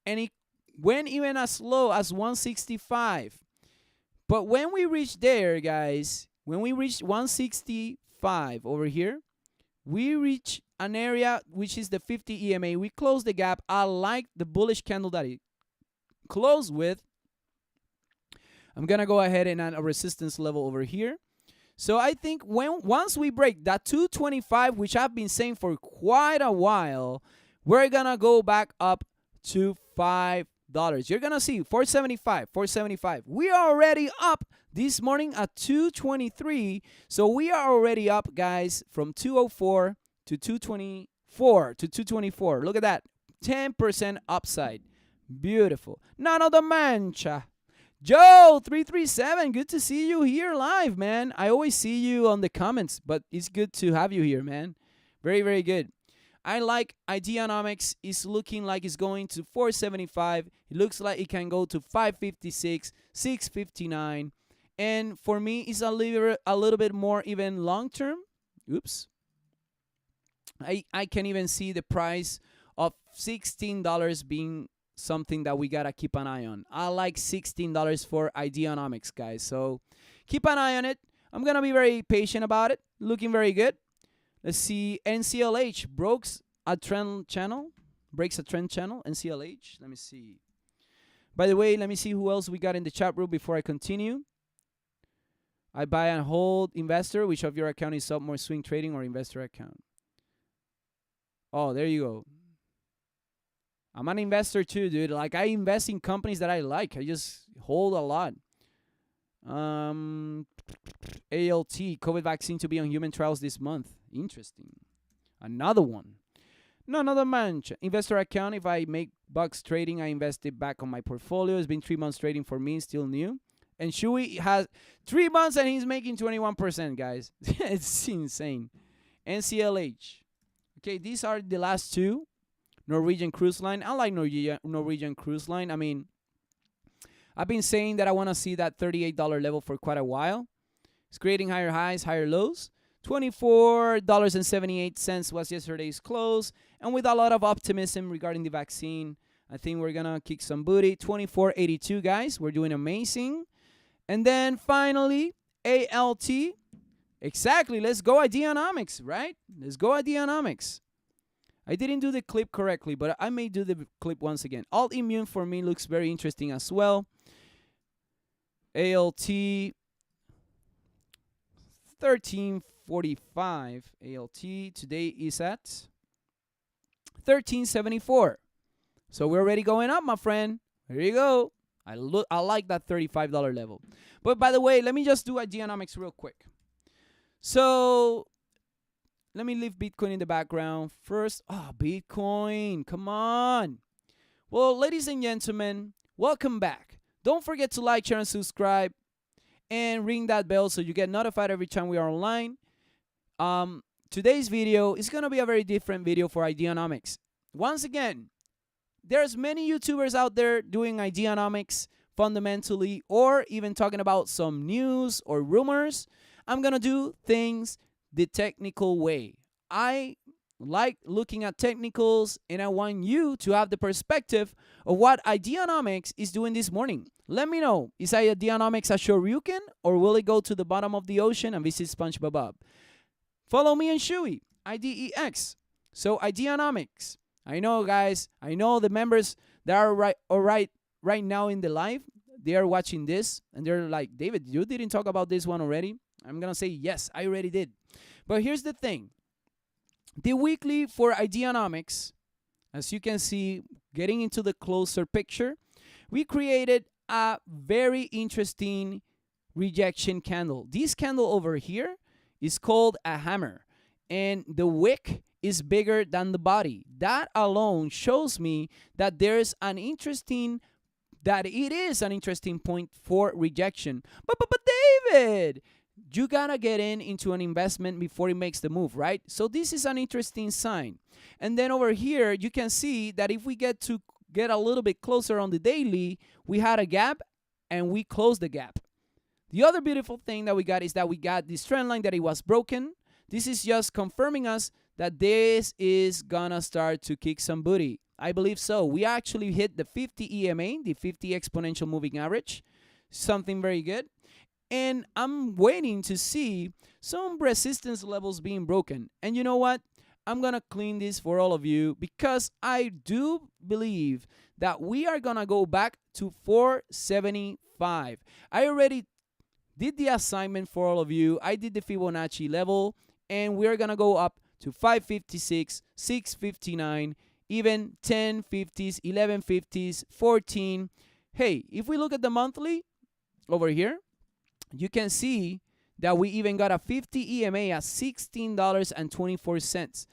S1: and it went even as low as 165. But when we reached there, guys, when we reached 165 over here, we reach an area which is the 50 EMA. We closed the gap. I like the bullish candle that it closed with. I'm gonna go ahead and add a resistance level over here. So I think once we break that 225, which I've been saying for quite a while, we're gonna go back up to $5. You're gonna see 475, 475. We are already up this morning at 223. So we are already up, guys, from 204 to 224 to 224. Look at that, 10% upside. Beautiful. Nano the mancha. Joe 337, good to see you here live, man. I always see you on the comments, but it's good to have you here, man. Very, very good. I like Ideonomics. Is looking like it's going to 475. It looks like it can go to 556, 659. And for me, it's a little bit more even long term. Oops. I can even see the price of $16 being something that we gotta keep an eye on. I like $16 for Ideonomics, guys. So keep an eye on it. I'm gonna be very patient about it. Looking very good. Let's see. NCLH breaks a trend channel. NCLH. Let me see. By the way, let me see who else we got in the chat room before I continue. I buy and hold investor. Which of your account is up more, swing trading or investor account? Oh, there you go. I'm an investor too, dude. Like, I invest in companies that I like. I just hold a lot. ALT, COVID vaccine to be on human trials this month. Interesting. Another one. No, another mancha. Investor account. If I make bucks trading, I invest it back on my portfolio. It's been 3 months trading for me. Still new. And Shui has 3 months and he's making 21%, guys. It's insane. NCLH. Okay, these are the last two. Norwegian Cruise Line. I like Norwegian Cruise Line. I mean, I've been saying that I want to see that $38 level for quite a while. It's creating higher highs, higher lows. $24.78 was yesterday's close. And with a lot of optimism regarding the vaccine, I think we're going to kick some booty. 24.82, guys. We're doing amazing. And then finally, ALT. Exactly. Let's go Ideonomics, right? Let's go Ideonomics. I didn't do the clip correctly, but I may do the clip once again. Alt Immune for me looks very interesting as well. ALT 1345. ALT today is at 1374. So we're already going up, my friend. There you go. I like that $35 level. But by the way, let me just do Ideonomics real quick. So let me leave Bitcoin in the background first. Bitcoin, come on. Well, ladies and gentlemen, welcome back. Don't forget to like, share, and subscribe, and ring that bell so you get notified every time we are online. Today's video is going to be a very different video for Ideonomics. Once again, there's many YouTubers out there doing Ideonomics fundamentally, or even talking about some news or rumors. I'm going to do things the technical way. I like looking at technicals, and I want you to have the perspective of what Ideonomics is doing this morning. Let me know, is Ideonomics a Shoryuken, or will it go to the bottom of the ocean and visit SpongeBob? Follow me and Shui, IDEX. So Ideonomics. I know, guys, I know the members that are right now in the live, they are watching this, and they're like, David, you didn't talk about this one already? I'm going to say, yes, I already did. But here's the thing. The weekly for Ideonomics, as you can see, getting into the closer picture, we created a very interesting rejection candle. This candle over here is called a hammer, and the wick is bigger than the body. That alone shows me that it is an interesting point for rejection. But David, you gotta get into an investment before it makes the move, right? So this is an interesting sign. And then over here, you can see that if we get a little bit closer on the daily, we had a gap and we closed the gap. The other beautiful thing that we got is that we got this trend line that it was broken. This is just confirming us that this is gonna start to kick some booty. I believe so. We actually hit the 50 EMA, the 50 exponential moving average, something very good. And I'm waiting to see some resistance levels being broken. And you know what? I'm going to clean this for all of you because I do believe that we are going to go back to 475. I already did the assignment for all of you. I did the Fibonacci level, and we're going to go up to 556, 659, even 1050s, 1150s, 14. Hey, if we look at the monthly over here, you can see that we even got a 50 EMA at $16.24.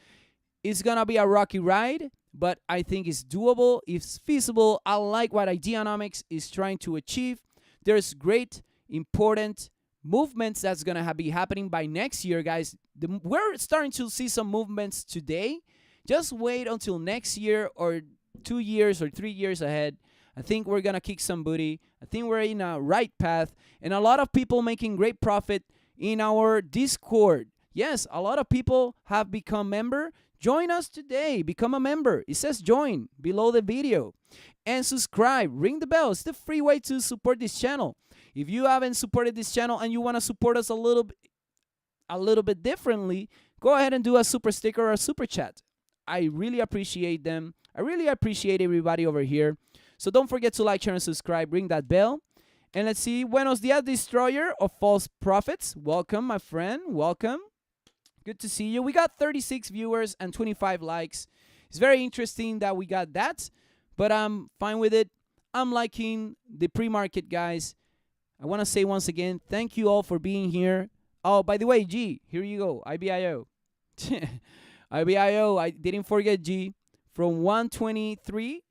S1: It's going to be a rocky ride, but I think it's doable. It's feasible. I like what Ideonomics is trying to achieve. There's great, important movements that's going to be happening by next year, guys. We're starting to see some movements today. Just wait until next year or 2 years or 3 years ahead. I think we're going to kick some booty. I think we're in a right path. And a lot of people making great profit in our Discord. Yes, a lot of people have become member. Join us today. Become a member. It says join below the video. And subscribe. Ring the bell. It's the free way to support this channel. If you haven't supported this channel and you want to support us a little bit differently, go ahead and do a super sticker or a super chat. I really appreciate them. I really appreciate everybody over here. So don't forget to like, share, and subscribe. Ring that bell. And let's see. Buenos dias, destroyer of false prophets. Welcome, my friend. Welcome. Good to see you. We got 36 viewers and 25 likes. It's very interesting that we got that, but I'm fine with it. I'm liking the pre-market, guys. I want to say once again, thank you all for being here. Oh, by the way, G, here you go. IBIO. IBIO, I didn't forget, G. From 123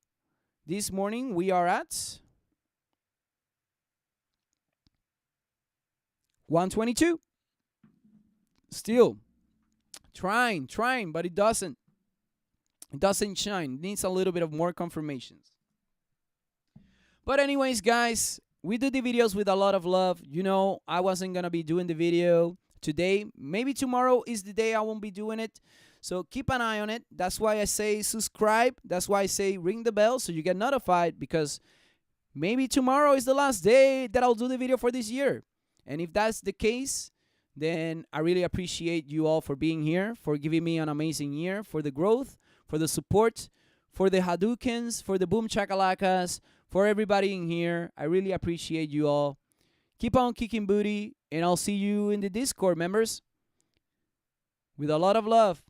S1: this morning, we are at 122. Still trying, but it doesn't shine. It needs a little bit of more confirmations. But anyways, guys, we do the videos with a lot of love. You know, I wasn't going to be doing the video today. Maybe tomorrow is the day I won't be doing it. So keep an eye on it. That's why I say subscribe. That's why I say ring the bell so you get notified, because maybe tomorrow is the last day that I'll do the video for this year. And if that's the case, then I really appreciate you all for being here, for giving me an amazing year, for the growth, for the support, for the Hadoukens, for the Boom Chakalakas, for everybody in here. I really appreciate you all. Keep on kicking booty, and I'll see you in the Discord, members. With a lot of love.